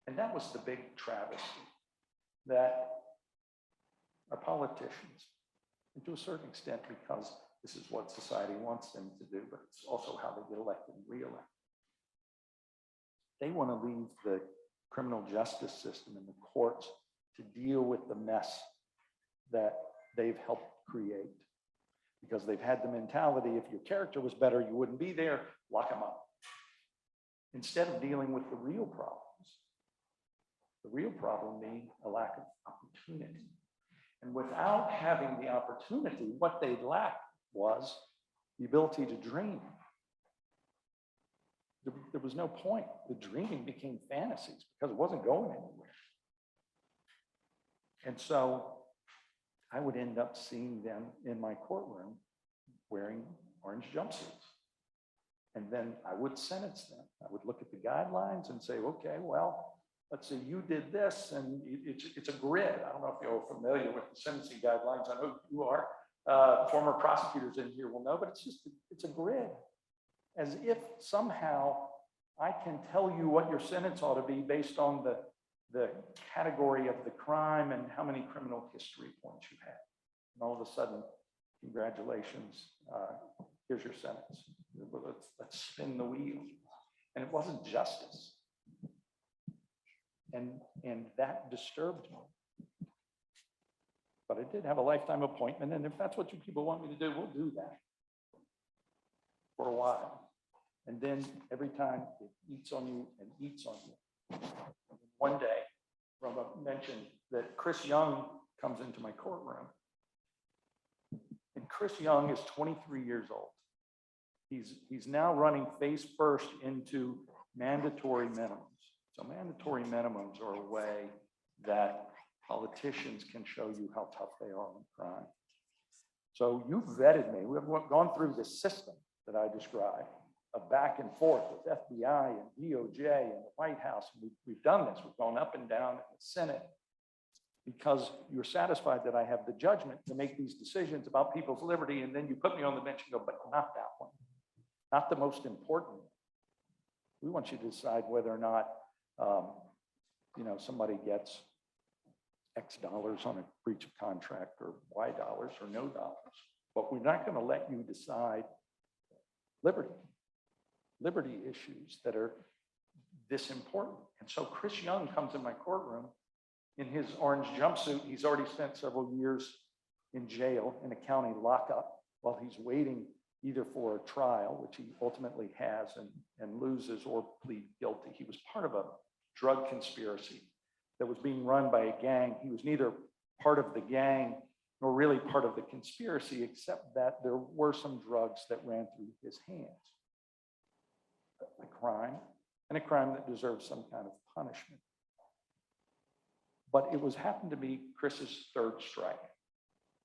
And that was the big travesty, that our politicians, and to a certain extent because this is what society wants them to do, but it's also how they get elected and re-elected. They want to leave the criminal justice system and the courts to deal with the mess that they've helped create. Because they've had the mentality, if your character was better, you wouldn't be there, lock them up. Instead of dealing with the real problems. The real problem being a lack of opportunity. And without having the opportunity, what they lacked was the ability to dream. There was no point. The dreaming became fantasies because it wasn't going anywhere. And so I would end up seeing them in my courtroom wearing orange jumpsuits. And then I would sentence them. I would look at the guidelines and say, okay, well, let's say you did this, and it's a grid. I don't know if you're familiar with the sentencing guidelines. I know you are. Former prosecutors in here will know, but it's a grid. As if somehow I can tell you what your sentence ought to be based on the category of the crime and how many criminal history points you had. And all of a sudden, congratulations, here's your sentence. Let's spin the wheel. And it wasn't justice. And that disturbed me. But I did have a lifetime appointment, and if that's what you people want me to do, we'll do that for a while. And then every time it eats on you and eats on you. One day, Roma mentioned that Chris Young comes into my courtroom. And Chris Young is 23 years old. He's now running face first into mandatory minimums. So mandatory minimums are a way that politicians can show you how tough they are on crime. So you've vetted me. We've gone through this system that I described, a back and forth with FBI and DOJ and the White House. And we've done this. We've gone up and down in the Senate because you're satisfied that I have the judgment to make these decisions about people's liberty. And then you put me on the bench and go, but not that one, not the most important. We want you to decide whether or not somebody gets X dollars on a breach of contract or Y dollars or no dollars. But we're not going to let you decide liberty issues that are this important. And so Chris Young comes in my courtroom in his orange jumpsuit. He's already spent several years in jail in a county lockup while he's waiting either for a trial, which he ultimately has and loses, or plead guilty. He was part of a drug conspiracy that was being run by a gang. He was neither part of the gang nor really part of the conspiracy, except that there were some drugs that ran through his hands. a crime, and a crime that deserves some kind of punishment. But it happened to be Chris's third strike.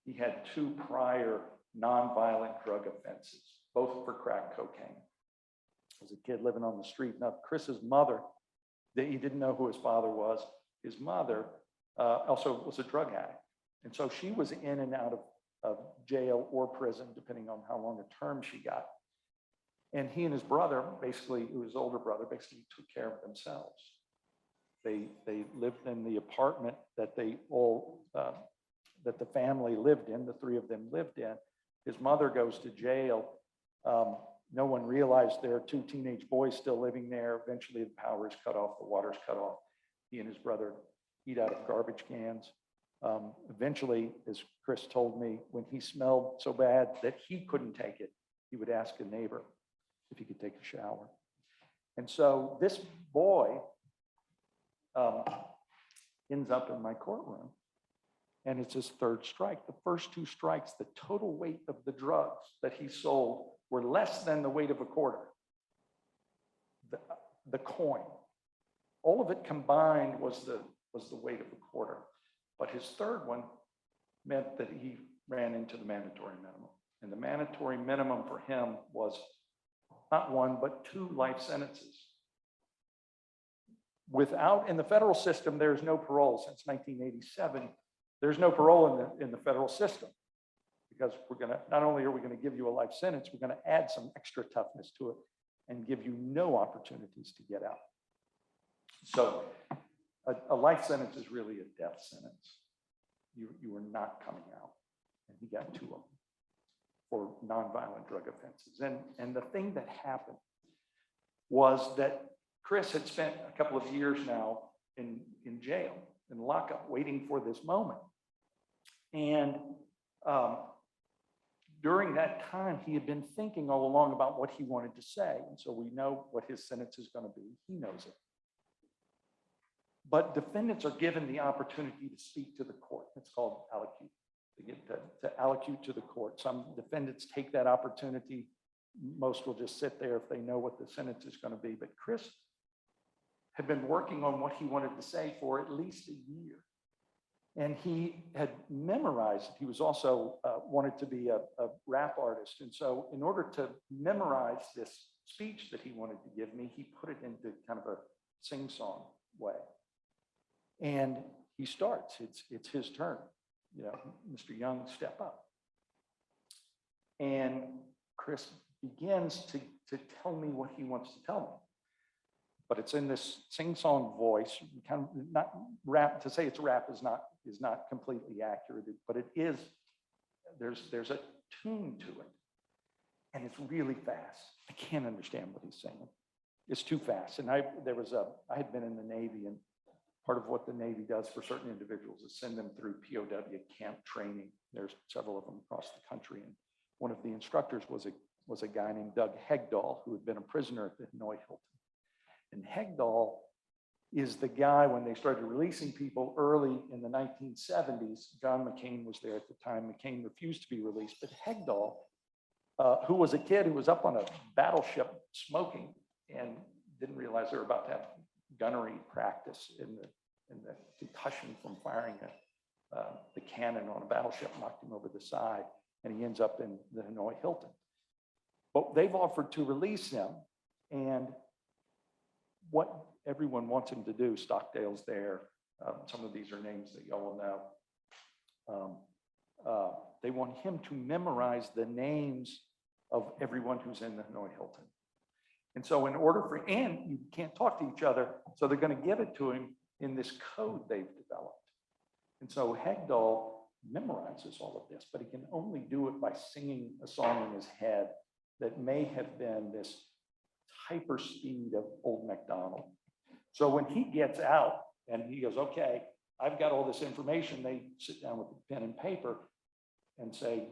He had 2 prior nonviolent drug offenses, both for crack cocaine. As a kid living on the street. Now, Chris's mother, he didn't know who his father was. His mother also was a drug addict. And so she was in and out of jail or prison, depending on how long a term she got. And he and his brother, basically, his older brother, basically took care of themselves. They lived in the apartment that that the family lived in, the 3 of them lived in. His mother goes to jail. No one realized there are 2 teenage boys still living there. Eventually the power is cut off, the water's cut off. He and his brother eat out of garbage cans. Eventually, as Chris told me, when he smelled so bad that he couldn't take it, he would ask a neighbor if he could take a shower. And so this boy ends up in my courtroom, and it's his third strike. The first 2 strikes, the total weight of the drugs that he sold were less than the weight of a quarter. The coin, all of it combined was the weight of a quarter. But his third one meant that he ran into the mandatory minimum. And the mandatory minimum for him was not 1, but 2 life sentences. In the federal system, there's no parole since 1987. There's no parole in the federal system, because not only are we going to give you a life sentence, we're going to add some extra toughness to it and give you no opportunities to get out. So a life sentence is really a death sentence. You are not coming out. And he got 2 of them for nonviolent drug offenses. And the thing that happened was that Chris had spent a couple of years now in jail, in lockup, waiting for this moment. And during that time, he had been thinking all along about what he wanted to say. And so we know what his sentence is going to be. He knows it. But defendants are given the opportunity to speak to the court. It's called allocute. They get to allocute to the court. Some defendants take that opportunity. Most will just sit there if they know what the sentence is going to be. But Chris had been working on what he wanted to say for at least a year. And he had memorized it. He was also wanted to be a rap artist. And so in order to memorize this speech that he wanted to give me, he put it into kind of a sing-song way. And he starts, it's his turn. You know, Mr. Young, step up. And Chris begins to tell me what he wants to tell me. But it's in this sing-song voice, kind of not rap. To say it's rap is not completely accurate, but it is. There's a tune to it, and it's really fast. I can't understand what he's saying. It's too fast. And I had been in the Navy, and part of what the Navy does for certain individuals is send them through POW camp training. There's several of them across the country, and one of the instructors was a guy named Doug Hegdahl, who had been a prisoner at the Hanoi Hilton. And Hegdahl is the guy, when they started releasing people early in the 1970s, John McCain was there at the time. McCain refused to be released, but Hegdahl, who was a kid who was up on a battleship smoking and didn't realize they were about to have gunnery practice in the concussion from firing the cannon on a battleship knocked him over the side, and he ends up in the Hanoi Hilton. But they've offered to release him, and what everyone wants him to do, Stockdale's there, some of these are names that y'all will know. They want him to memorize the names of everyone who's in the Hanoi Hilton. And so and you can't talk to each other, so they're going to give it to him in this code they've developed. And so Hegdahl memorizes all of this, but he can only do it by singing a song in his head that may have been this hyper speed of Old MacDonald. So when he gets out and he goes, okay, I've got all this information, they sit down with a pen and paper and say,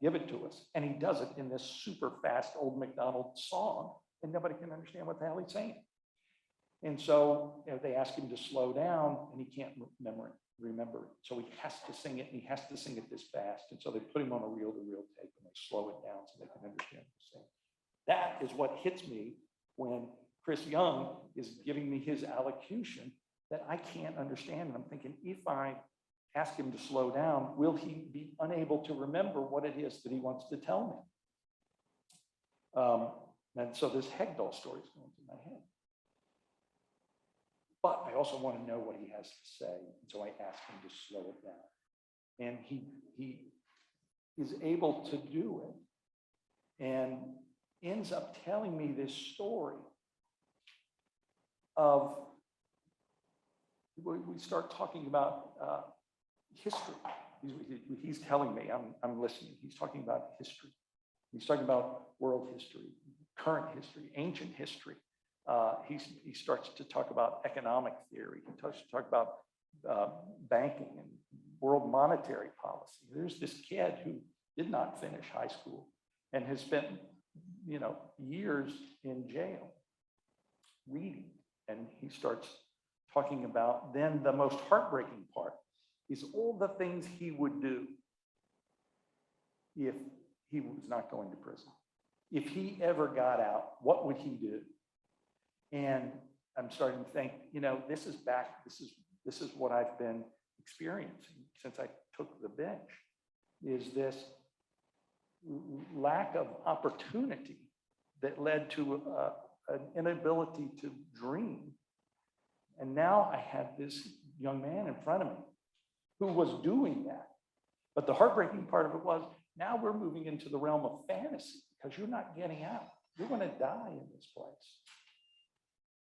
give it to us. And he does it in this super fast Old MacDonald song, and nobody can understand what the hell he's saying. And so they ask him to slow down, and he can't remember it. So he has to sing it, and he has to sing it this fast. And so they put him on a reel-to-reel tape, and they slow it down so they can understand what he's saying. That is what hits me when Chris Young is giving me his allocution that I can't understand. And I'm thinking, if I ask him to slow down, will he be unable to remember what it is that he wants to tell me? And so this Hegdahl story is going through my head. But I also want to know what he has to say. And so I ask him to slow it down. And he is able to do it and ends up telling me this story of, we start talking about history. He's telling me, I'm listening. He's talking about history. He's talking about world history, current history, ancient history. He starts to talk about economic theory. He starts to talk about banking and world monetary policy. There's this kid who did not finish high school and has spent, years in jail reading. And he starts talking about, then the most heartbreaking part is all the things he would do if he was not going to prison. If he ever got out, what would he do? And I'm starting to think, this is what I've been experiencing since I took the bench, is this lack of opportunity that led to an inability to dream. And now I had this young man in front of me who was doing that. But the heartbreaking part of it was, now we're moving into the realm of fantasy because you're not getting out. You're going to die in this place.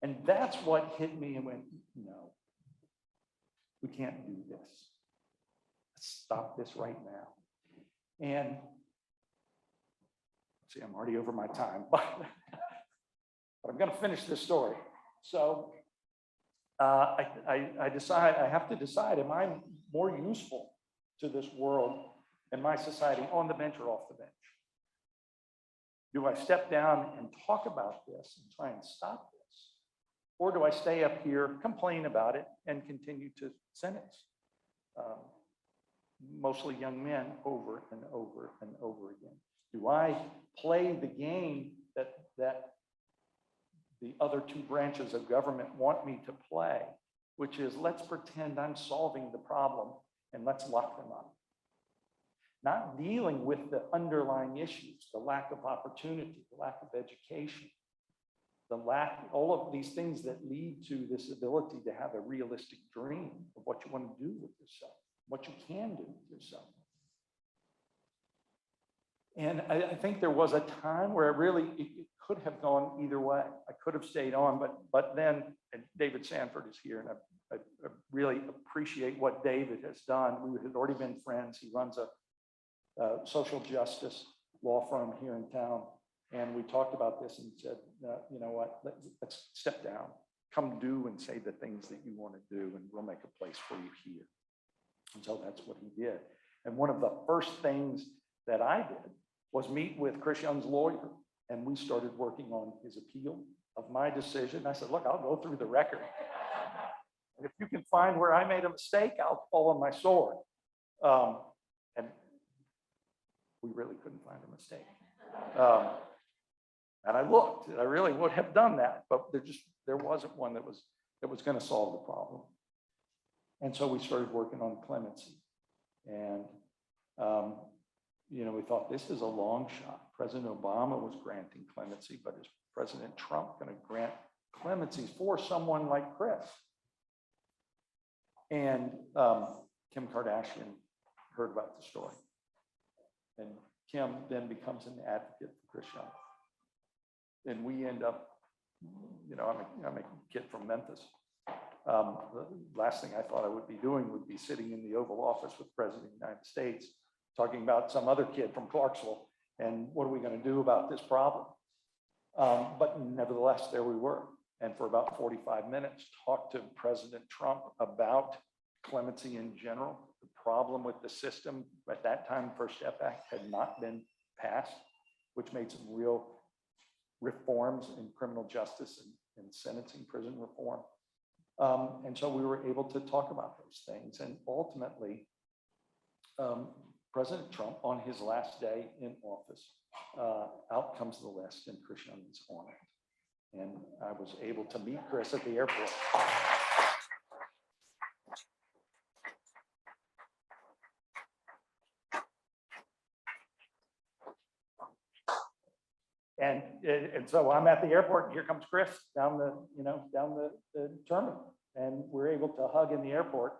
And that's what hit me and went, no, we can't do this. Let's stop this right now. And see, I'm already over my time, but I'm going to finish this story. So I have to decide, am I more useful to this world and my society on the bench or off the bench? Do I step down and talk about this and try and stop this? Or do I stay up here, complain about it, and continue to sentence mostly young men over and over and over again? Do I play the game that the other two branches of government want me to play, which is let's pretend I'm solving the problem and let's lock them up? Not dealing with the underlying issues, the lack of opportunity, the lack of education, all of these things that lead to this ability to have a realistic dream of what you want to do with yourself, what you can do with yourself. And I think there was a time where it could have gone either way. I could have stayed on, but then, and David Sanford is here, and I really appreciate what David has done. We had already been friends. He runs a social justice law firm here in town. And we talked about this and said, you know what, let's step down, come do and say the things that you want to do, and we'll make a place for you here. And so that's what he did. And one of the first things that I did was meet with Chris Young's lawyer, and we started working on his appeal of my decision. I said, look, I'll go through the record. And if you can find where I made a mistake, I'll fall on my sword. And we really couldn't find a mistake. And I looked, and I really would have done that, but there wasn't one that was going to solve the problem. And so we started working on clemency. And we thought, this is a long shot. President Obama was granting clemency, but is President Trump going to grant clemency for someone like Chris? And Kim Kardashian heard about the story. And Kim then becomes an advocate for Chris Young. And we end up, I'm a kid from Memphis. The last thing I thought I would be doing would be sitting in the Oval Office with the President of the United States, talking about some other kid from Clarksville, and what are we going to do about this problem? But nevertheless, there we were. And for about 45 minutes, talked to President Trump about clemency in general, the problem with the system. At that time, First Step Act had not been passed, which made some real reforms in criminal justice and sentencing, prison reform. And so we were able to talk about those things. And ultimately, President Trump, on his last day in office, out comes the list, and Chris Young is on it. And I was able to meet Chris at the airport. And so I'm at the airport, and here comes Chris down the terminal, and we're able to hug in the airport.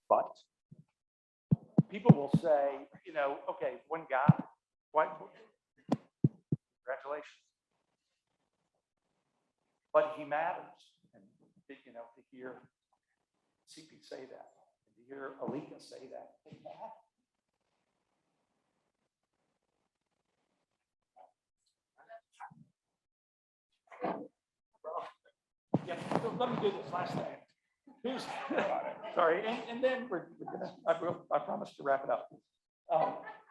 But people will say, okay, one guy, what? Congratulations. But he matters. And, to hear CP say that, and to hear Alika say that, they matter. Yeah, so let me do this last thing. Sorry, and then we're gonna, I promise to wrap it up.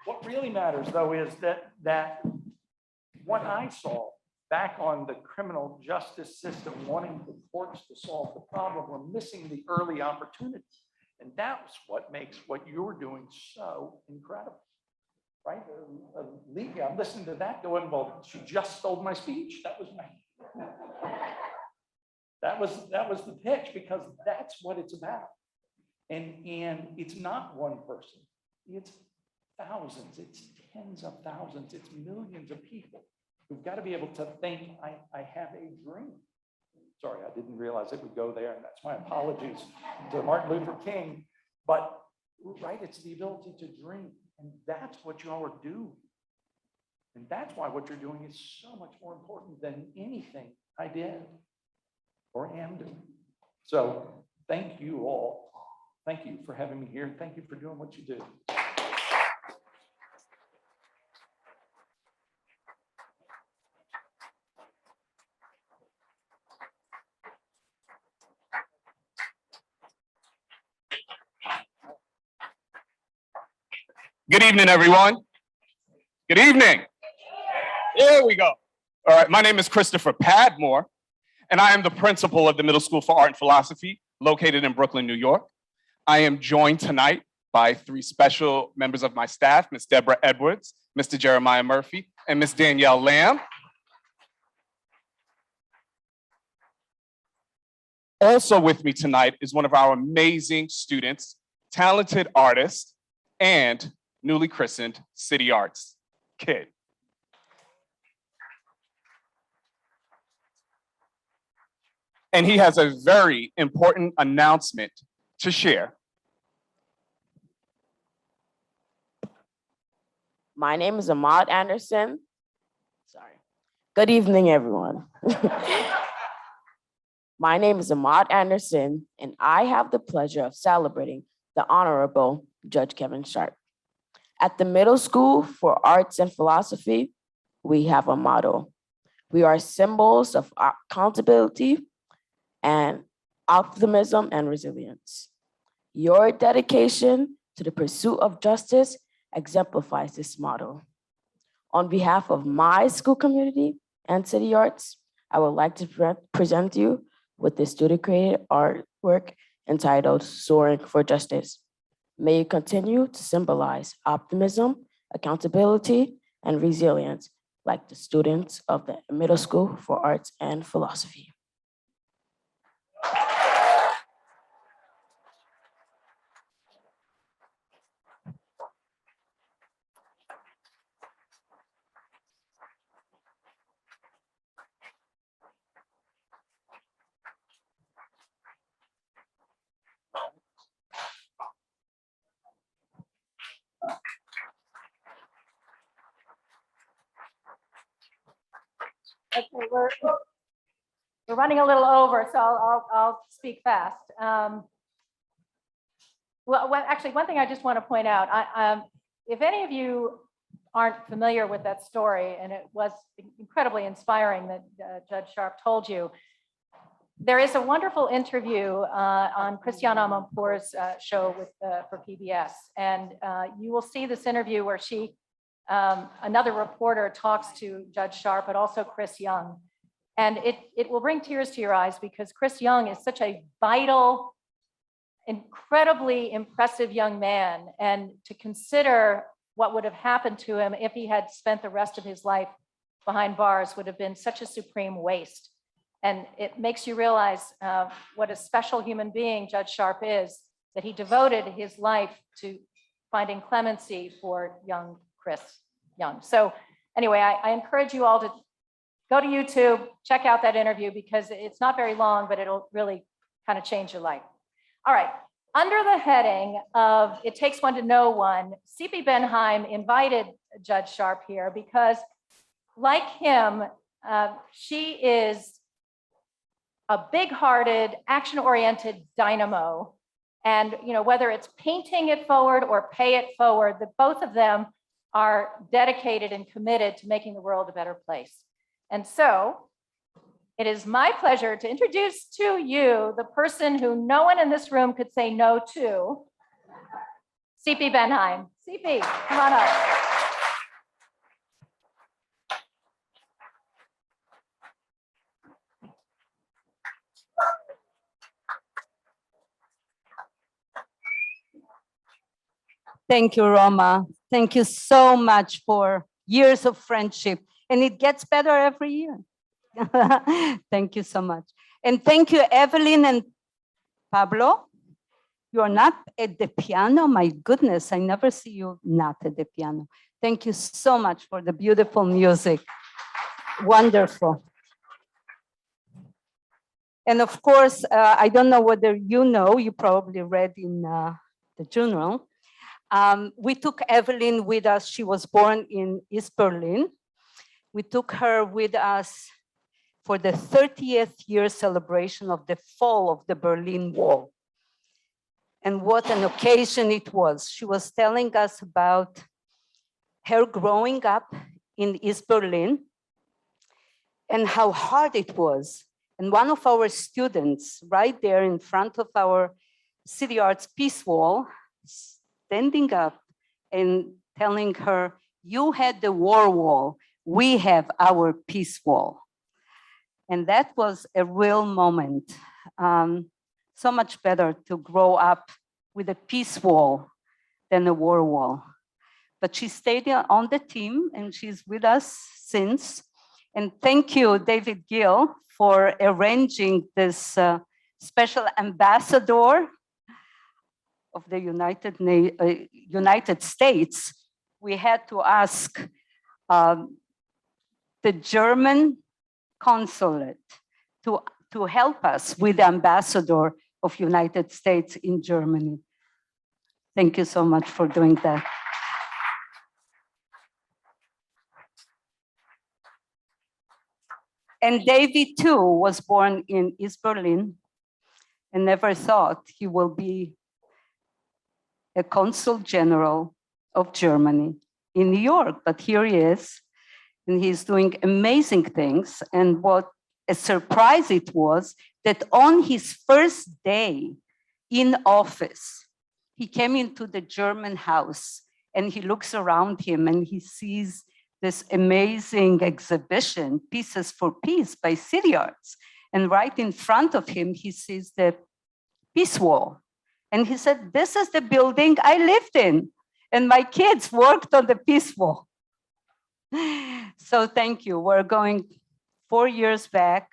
What really matters, though, is that what I saw back on the criminal justice system, wanting the courts to solve the problem, we're missing the early opportunities. And that's what makes what you're doing so incredible, right? Alika, I'm listening to that going, well, she just stole my speech. That was the pitch, because that's what it's about. And it's not one person, it's thousands, it's tens of thousands, it's millions of people who've got to be able to think, I have a dream. Sorry, I didn't realize it would go there, and that's my apologies to Martin Luther King. But, right, it's the ability to dream, and that's what you all are doing. And that's why what you're doing is so much more important than anything I did or am doing. So thank you all. Thank you for having me here. Thank you for doing what you do. Good evening, everyone. Good evening. There we go. All right, my name is Christopher Padmore, and I am the principal of the Middle School for Art and Philosophy, located in Brooklyn, New York. I am joined tonight by three special members of my staff, Ms. Deborah Edwards, Mr. Jeremiah Murphy, and Ms. Danielle Lamb. Also with me tonight is one of our amazing students, talented artist, and newly christened CITYarts kid. And he has a very important announcement to share. My name is Ahmad Anderson. Sorry. Good evening, everyone. My name is Ahmad Anderson, and I have the pleasure of celebrating the Honorable Judge Kevin Sharp. At the Middle School for Arts and Philosophy, we have a motto. We are symbols of accountability and optimism and resilience. Your dedication to the pursuit of justice exemplifies this motto. On behalf of my school community and CITYarts, I would like to present you with this student-created artwork entitled Soaring for Justice. May you continue to symbolize optimism, accountability, and resilience like the students of the Middle School for Arts and Philosophy. Okay, we're running a little over, so I'll speak fast. Actually, one thing I just want to point out, if any of you aren't familiar with that story, and it was incredibly inspiring that Judge Sharp told you, there is a wonderful interview on Christiane Amanpour's show for PBS, and you will see this interview where she another reporter talks to Judge Sharp, but also Chris Young. And it will bring tears to your eyes because Chris Young is such a vital, incredibly impressive young man. And to consider what would have happened to him if he had spent the rest of his life behind bars would have been such a supreme waste. And it makes you realize what a special human being Judge Sharp is, that he devoted his life to finding clemency for young Chris Young. So anyway, I encourage you all to go to YouTube, check out that interview because it's not very long, but it'll really kind of change your life. All right, under the heading of It Takes One to Know One, C.P. Benheim invited Judge Sharp here because like him, she is a big-hearted, action-oriented dynamo. And whether it's painting it forward or pay it forward, both of them are dedicated and committed to making the world a better place. And so it is my pleasure to introduce to you the person who no one in this room could say no to, C.P. Benheim. C.P., come on up. Thank you, Roma. Thank you so much for years of friendship. And it gets better every year. Thank you so much. And thank you, Evelyn and Pablo. You're not at the piano. My goodness, I never see you not at the piano. Thank you so much for the beautiful music. Wonderful. And of course, I don't know whether you probably read in the journal. We took Evelyn with us. She was born in East Berlin. We took her with us for the 30th year celebration of the fall of the Berlin Wall. And what an occasion it was. She was telling us about her growing up in East Berlin and how hard it was. And one of our students right there in front of our CITYarts Peace Wall, standing up and telling her, you had the war wall, we have our peace wall. And that was a real moment. So much better to grow up with a peace wall than a war wall. But she stayed on the team and she's with us since. And thank you, David Gill, for arranging this special ambassador of the United States. We had to ask the German consulate to help us with the ambassador of United States in Germany. Thank you so much for doing that. And David too was born in East Berlin and never thought he will be a consul general of Germany in New York, but here he is, and he's doing amazing things. And what a surprise it was that on his first day in office, he came into the German house and he looks around him and he sees this amazing exhibition, Pieces for Peace by CITYarts. And right in front of him, he sees the Peace Wall. And he said, this is the building I lived in. And my kids worked on the Peace Wall. So thank you. We're going 4 years back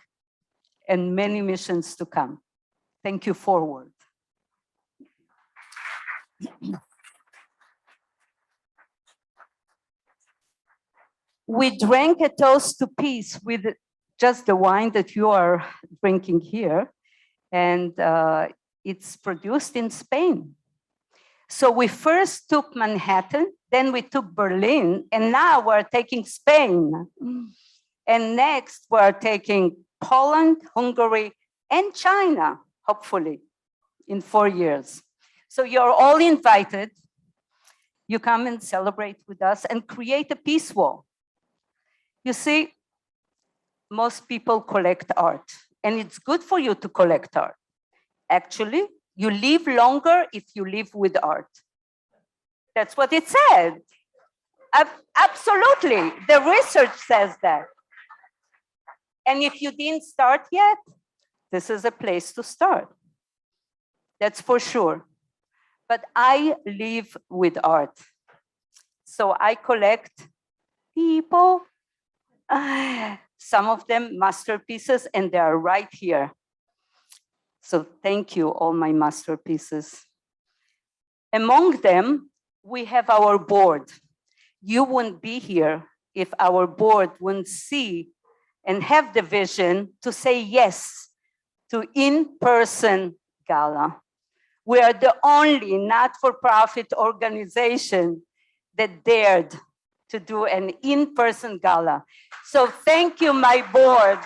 and many missions to come. Thank you, forward. We drank a toast to peace with just the wine that you are drinking here. And it's produced in Spain. So we first took Manhattan, then we took Berlin, and now we're taking Spain. And next we're taking Poland, Hungary, and China, hopefully, in 4 years. So you're all invited. You come and celebrate with us and create a peace wall. You see, most people collect art, and it's good for you to collect art. Actually, you live longer if you live with art. That's what it said. Absolutely. The research says that. And if you didn't start yet, this is a place to start. That's for sure. But I live with art. So I collect people, some of them masterpieces, and they are right here. So thank you, all my masterpieces. Among them, we have our board. You wouldn't be here if our board wouldn't see and have the vision to say yes to in-person gala. We are the only not-for-profit organization that dared to do an in-person gala. So thank you, my board.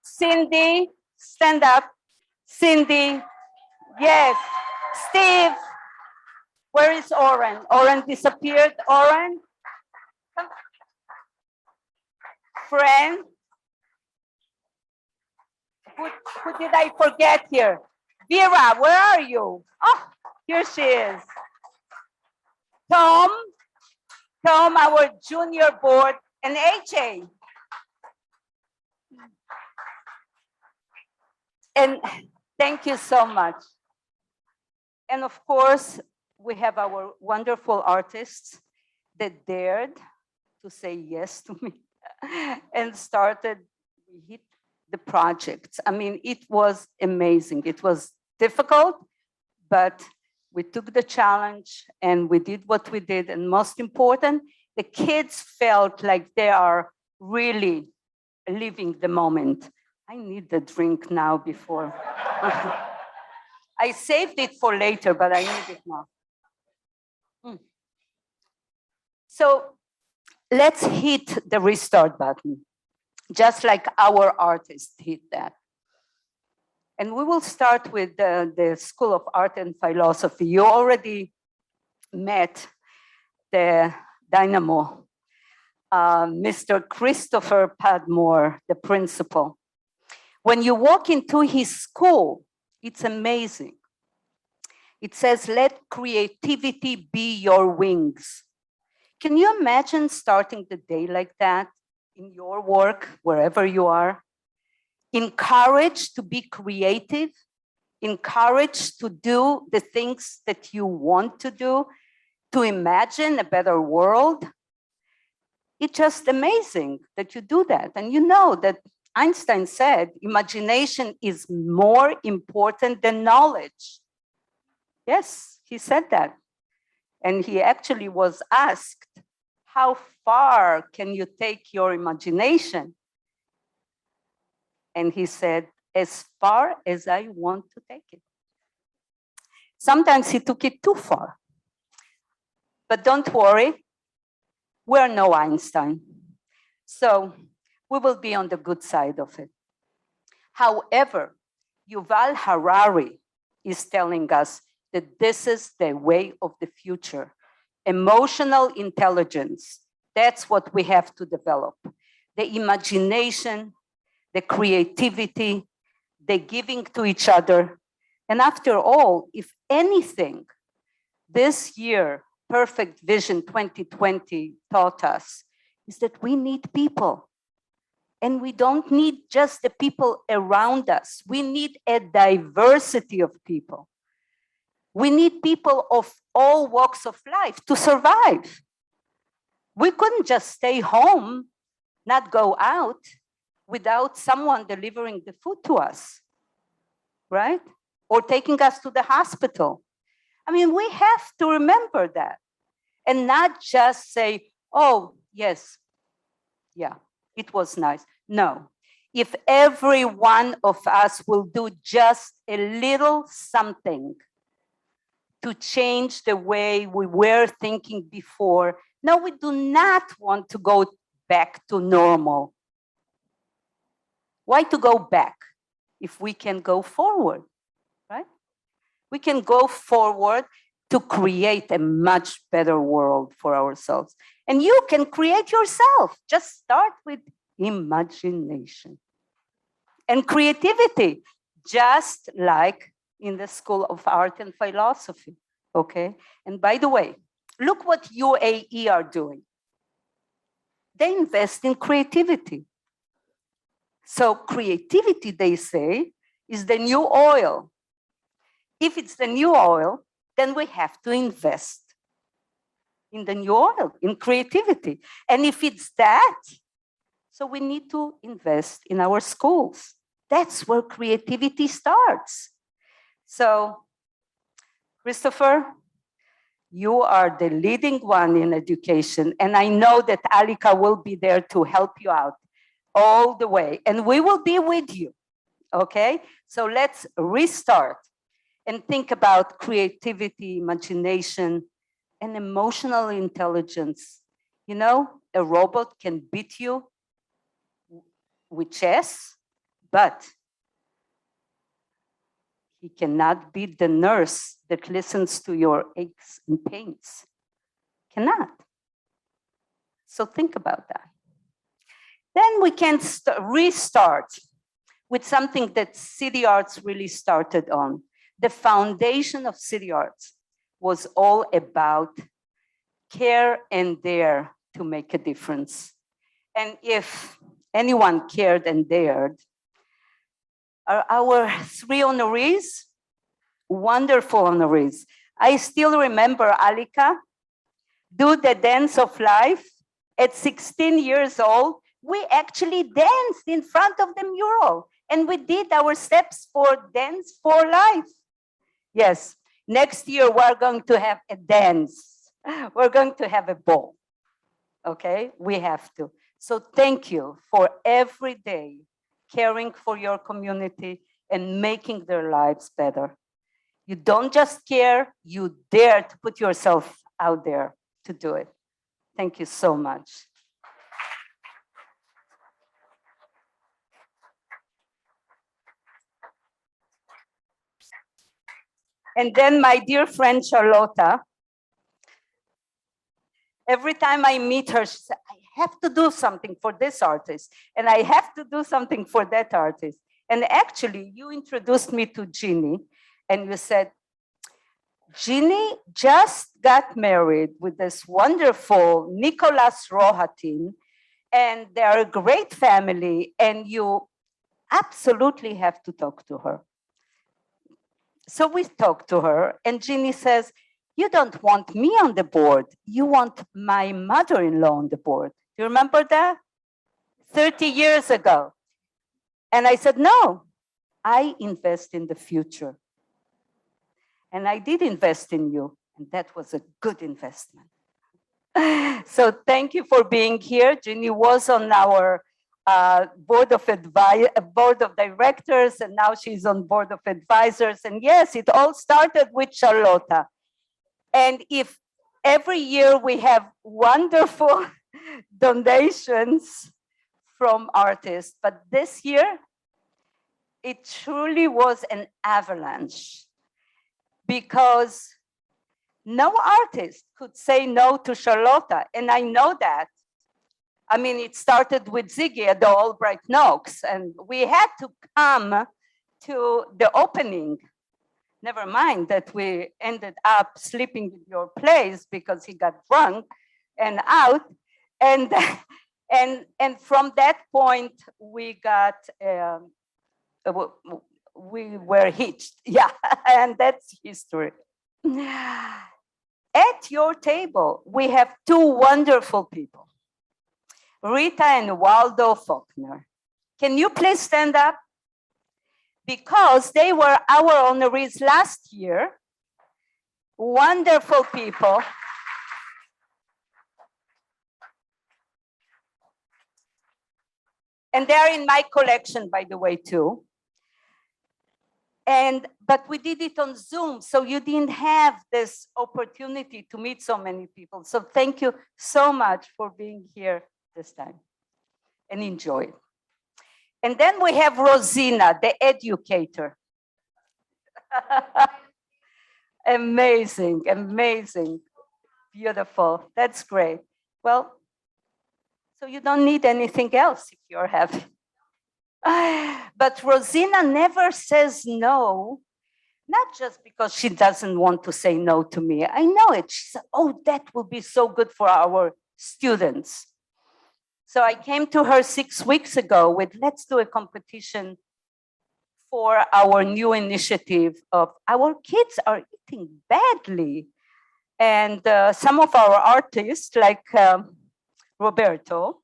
Cindy, stand up. Cindy, yes. Steve, where is Oren? Oren disappeared. Oren? Come. Friend? Who did I forget here? Vera, where are you? Oh, here she is. Tom, our junior board, and AJ. And thank you so much. And of course, we have our wonderful artists that dared to say yes to me and started, we hit the projects. I mean, it was amazing. It was difficult, but we took the challenge and we did what we did. And most important, the kids felt like they are really living the moment. I need the drink now before. I saved it for later, but I need it now. So let's hit the restart button, just like our artists hit that. And we will start with the School of Art and Philosophy. You already met the dynamo, Mr. Christopher Padmore, the principal. When you walk into his school, it's amazing. It says, let creativity be your wings. Can you imagine starting the day like that in your work, wherever you are? Encouraged to be creative, encouraged to do the things that you want to do, to imagine a better world. It's just amazing that you do that. And you know that Einstein said, imagination is more important than knowledge. Yes, he said that. And he actually was asked, how far can you take your imagination? And he said, as far as I want to take it. Sometimes he took it too far. But don't worry, we're no Einstein. So we will be on the good side of it. However, Yuval Harari is telling us that this is the way of the future. Emotional intelligence, that's what we have to develop. The imagination, the creativity, the giving to each other. And after all, if anything, this year, Perfect Vision 2020 taught us is that we need people. And we don't need just the people around us. We need a diversity of people. We need people of all walks of life to survive. We couldn't just stay home, not go out, without someone delivering the food to us, right? Or taking us to the hospital. I mean, we have to remember that and not just say, oh, yes, yeah, it was nice. No, if every one of us will do just a little something to change the way we were thinking before, no, we do not want to go back to normal. Why to go back if we can go forward, right? We can go forward to create a much better world for ourselves. And you can create yourself. Just start with imagination and creativity, just like in the School of Art and Philosophy, okay? And by the way, look what UAE are doing. They invest in creativity. So creativity, they say, is the new oil. If it's the new oil, then we have to invest in the new oil, in creativity. And if it's that, so we need to invest in our schools. That's where creativity starts. So, Christopher, you are the leading one in education, and I know that Alika will be there to help you out all the way, and we will be with you, okay? So let's restart and think about creativity, imagination, and emotional intelligence. You know, a robot can beat you with chess, but he cannot beat the nurse that listens to your aches and pains. Cannot. So think about that. Then we can restart with something that CITYarts really started on. The foundation of CITYarts was all about care and dare to make a difference. And if anyone cared and dared, our 3 honorees, wonderful honorees. I still remember Alika do the dance of life at 16 years old. We actually danced in front of the mural, and we did our steps for Dance for Life. Yes, next year we're going to have a dance. We're going to have a ball, okay? We have to. So thank you for every day caring for your community and making their lives better. You don't just care, you dare to put yourself out there to do it. Thank you so much. And then my dear friend Charlotta, every time I meet her, she said, I have to do something for this artist, and I have to do something for that artist. And actually, you introduced me to Ginny, and you said, Ginny just got married with this wonderful Nicholas Rohatin, and they are a great family, and you absolutely have to talk to her. So we talked to her, and Ginny says, you don't want me on the board. You want my mother-in-law on the board. Do you remember that? 30 years ago. And I said, no, I invest in the future. And I did invest in you, and that was a good investment. So thank you for being here. Ginny was on our board of directors, and now she's on board of advisors. And yes, it all started with Charlotta. And if every year we have wonderful donations from artists, but this year it truly was an avalanche, because no artist could say no to Charlotta, and I know that. I mean, it started with Ziggy at the Albright Knox, and we had to come to the opening. Never mind that we ended up sleeping in your place because he got drunk and out. And, and from that point, we got, we were hitched. Yeah, and that's history. At your table, we have 2 wonderful people, Rita and Waldo Faulkner. Can you please stand up? Because they were our honorees last year. Wonderful people. And they're in my collection, by the way, too. But we did it on Zoom, so you didn't have this opportunity to meet so many people. So thank you so much for being here this time, and enjoy it. And then we have Rosina, the educator. Amazing, amazing, beautiful. That's great. Well, so you don't need anything else if you're happy. But Rosina never says no, not just because she doesn't want to say no to me. I know it. She said, oh, that will be so good for our students. So I came to her 6 weeks ago with, let's do a competition for our new initiative of our kids are eating badly. And some of our artists, like Roberto,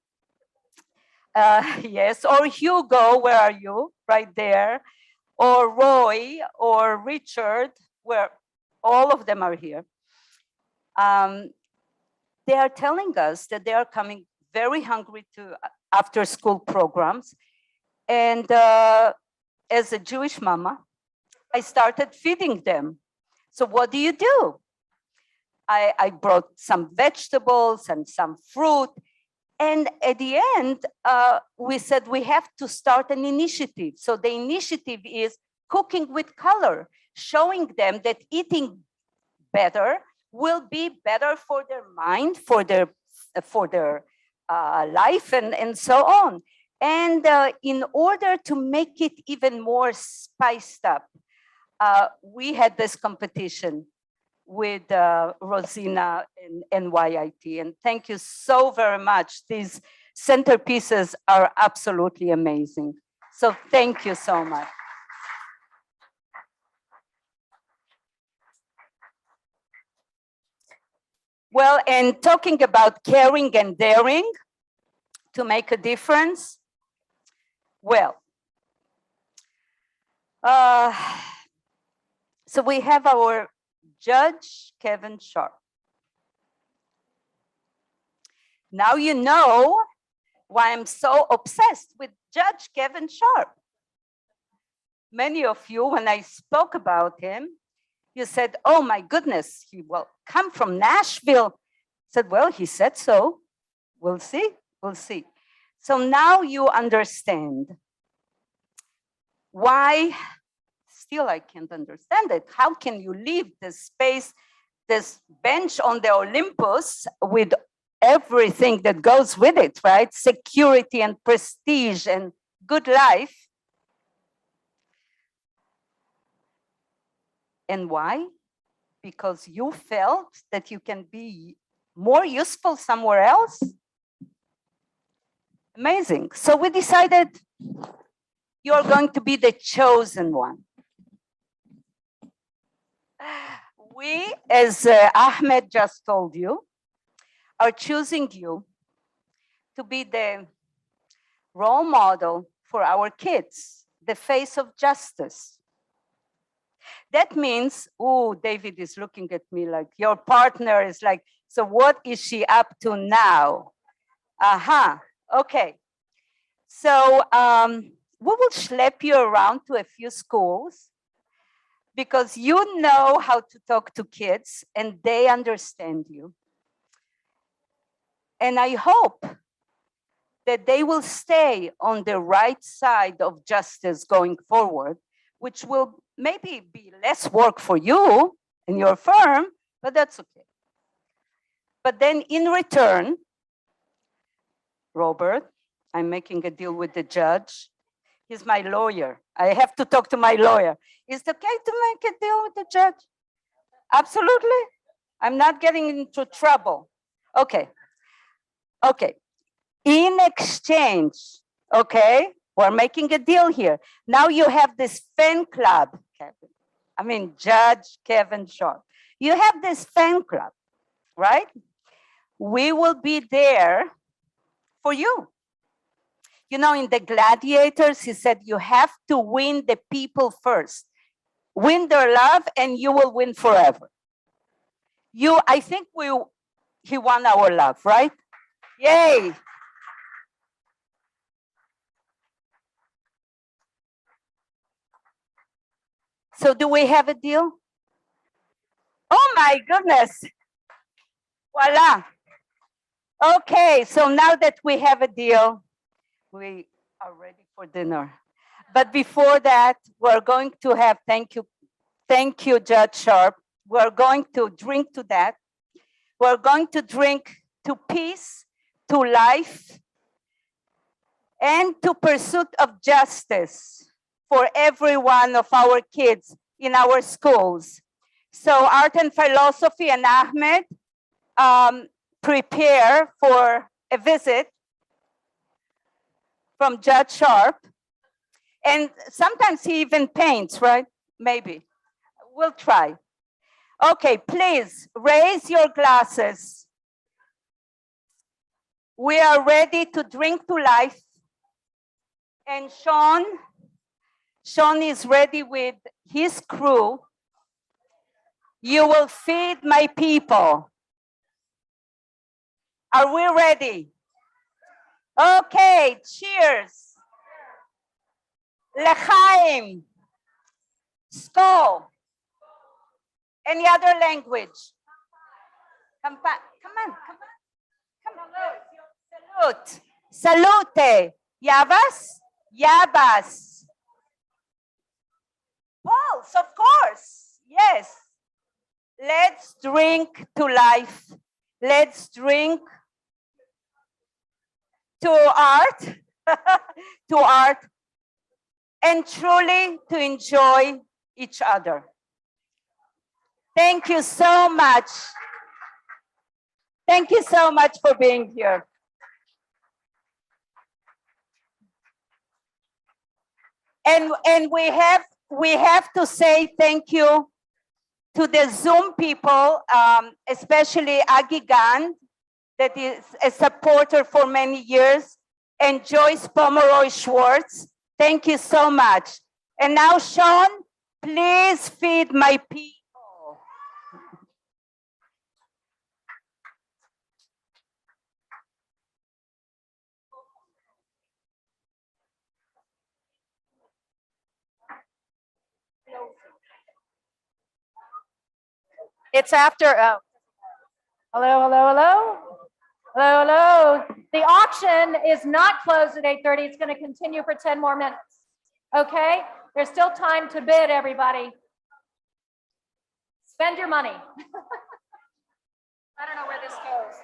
yes, or Hugo, where are you? Right there. Or Roy, or Richard, where all of them are here. They are telling us that they are coming very hungry to after school programs. And as a Jewish mama, I started feeding them. So what do? I brought some vegetables and some fruit. And at the end, we said we have to start an initiative. So the initiative is cooking with color, showing them that eating better will be better for their mind, for their life, and so on. And in order to make it even more spiced up, we had this competition with Rosina and NYIT. And thank you so very much. These centerpieces are absolutely amazing. So thank you so much. Well, and talking about caring and daring to make a difference, well, so we have our Judge Kevin Sharp. Now you know why I'm so obsessed with Judge Kevin Sharp. Many of you, when I spoke about him, you said, oh my goodness, he will come from Nashville. I said, well, he said so. We'll see, we'll see. So now you understand why, still I can't understand it. How can you leave this space, this bench on the Olympus with everything that goes with it, right? Security and prestige and good life. And why? Because you felt that you can be more useful somewhere else? Amazing. So we decided you're going to be the chosen one. We, as Ahmed just told you, are choosing you to be the role model for our kids, the face of justice. That means, oh, David is looking at me like, your partner is like, so what is she up to now? Aha, okay. So we will schlep you around to a few schools because you know how to talk to kids and they understand you. And I hope that they will stay on the right side of justice going forward, which will maybe be less work for you and your firm, but that's okay. But then in return, Robert, I'm making a deal with the judge. He's my lawyer. I have to talk to my lawyer. Is it okay to make a deal with the judge? Absolutely. I'm not getting into trouble. Okay. Okay. In exchange, okay, we're making a deal here. Now you have this fan club, Kevin. I mean, Judge Kevin Sharp. You have this fan club, right? We will be there for you. You know, in the Gladiators, he said, you have to win the people first. Win their love and you will win forever. I think he won our love, right? Yay. So do we have a deal? Oh my goodness. Voila. Okay, so now that we have a deal, we are ready for dinner. But before that, we're going to have, thank you, Judge Sharp. We're going to drink to that. We're going to drink to peace, to life, and to pursuit of justice for every one of our kids in our schools. So art and philosophy and Ahmed prepare for a visit from Judge Sharp. And sometimes he even paints, right? Maybe. We'll try. Okay, please raise your glasses. We are ready to drink to life. And Sean is ready with his crew. You will feed my people. Are we ready? Okay, cheers. L'chaim. Skol. Any other language? Come on. Salute. Salute. Yavas? Yabas. Pulse, of course. Yes. Let's drink to life. Let's drink to art, to art, and truly to enjoy each other. Thank you so much. Thank you so much for being here. And we have to say thank you to the Zoom people, especially Agigan, that is a supporter for many years, and Joyce Pomeroy Schwartz. Thank you so much. And now, Sean, please feed my people. It's after, hello. The auction is not closed at 8:30. It's going to continue for 10 more minutes. Okay? There's still time to bid, everybody. Spend your money. I don't know where this goes.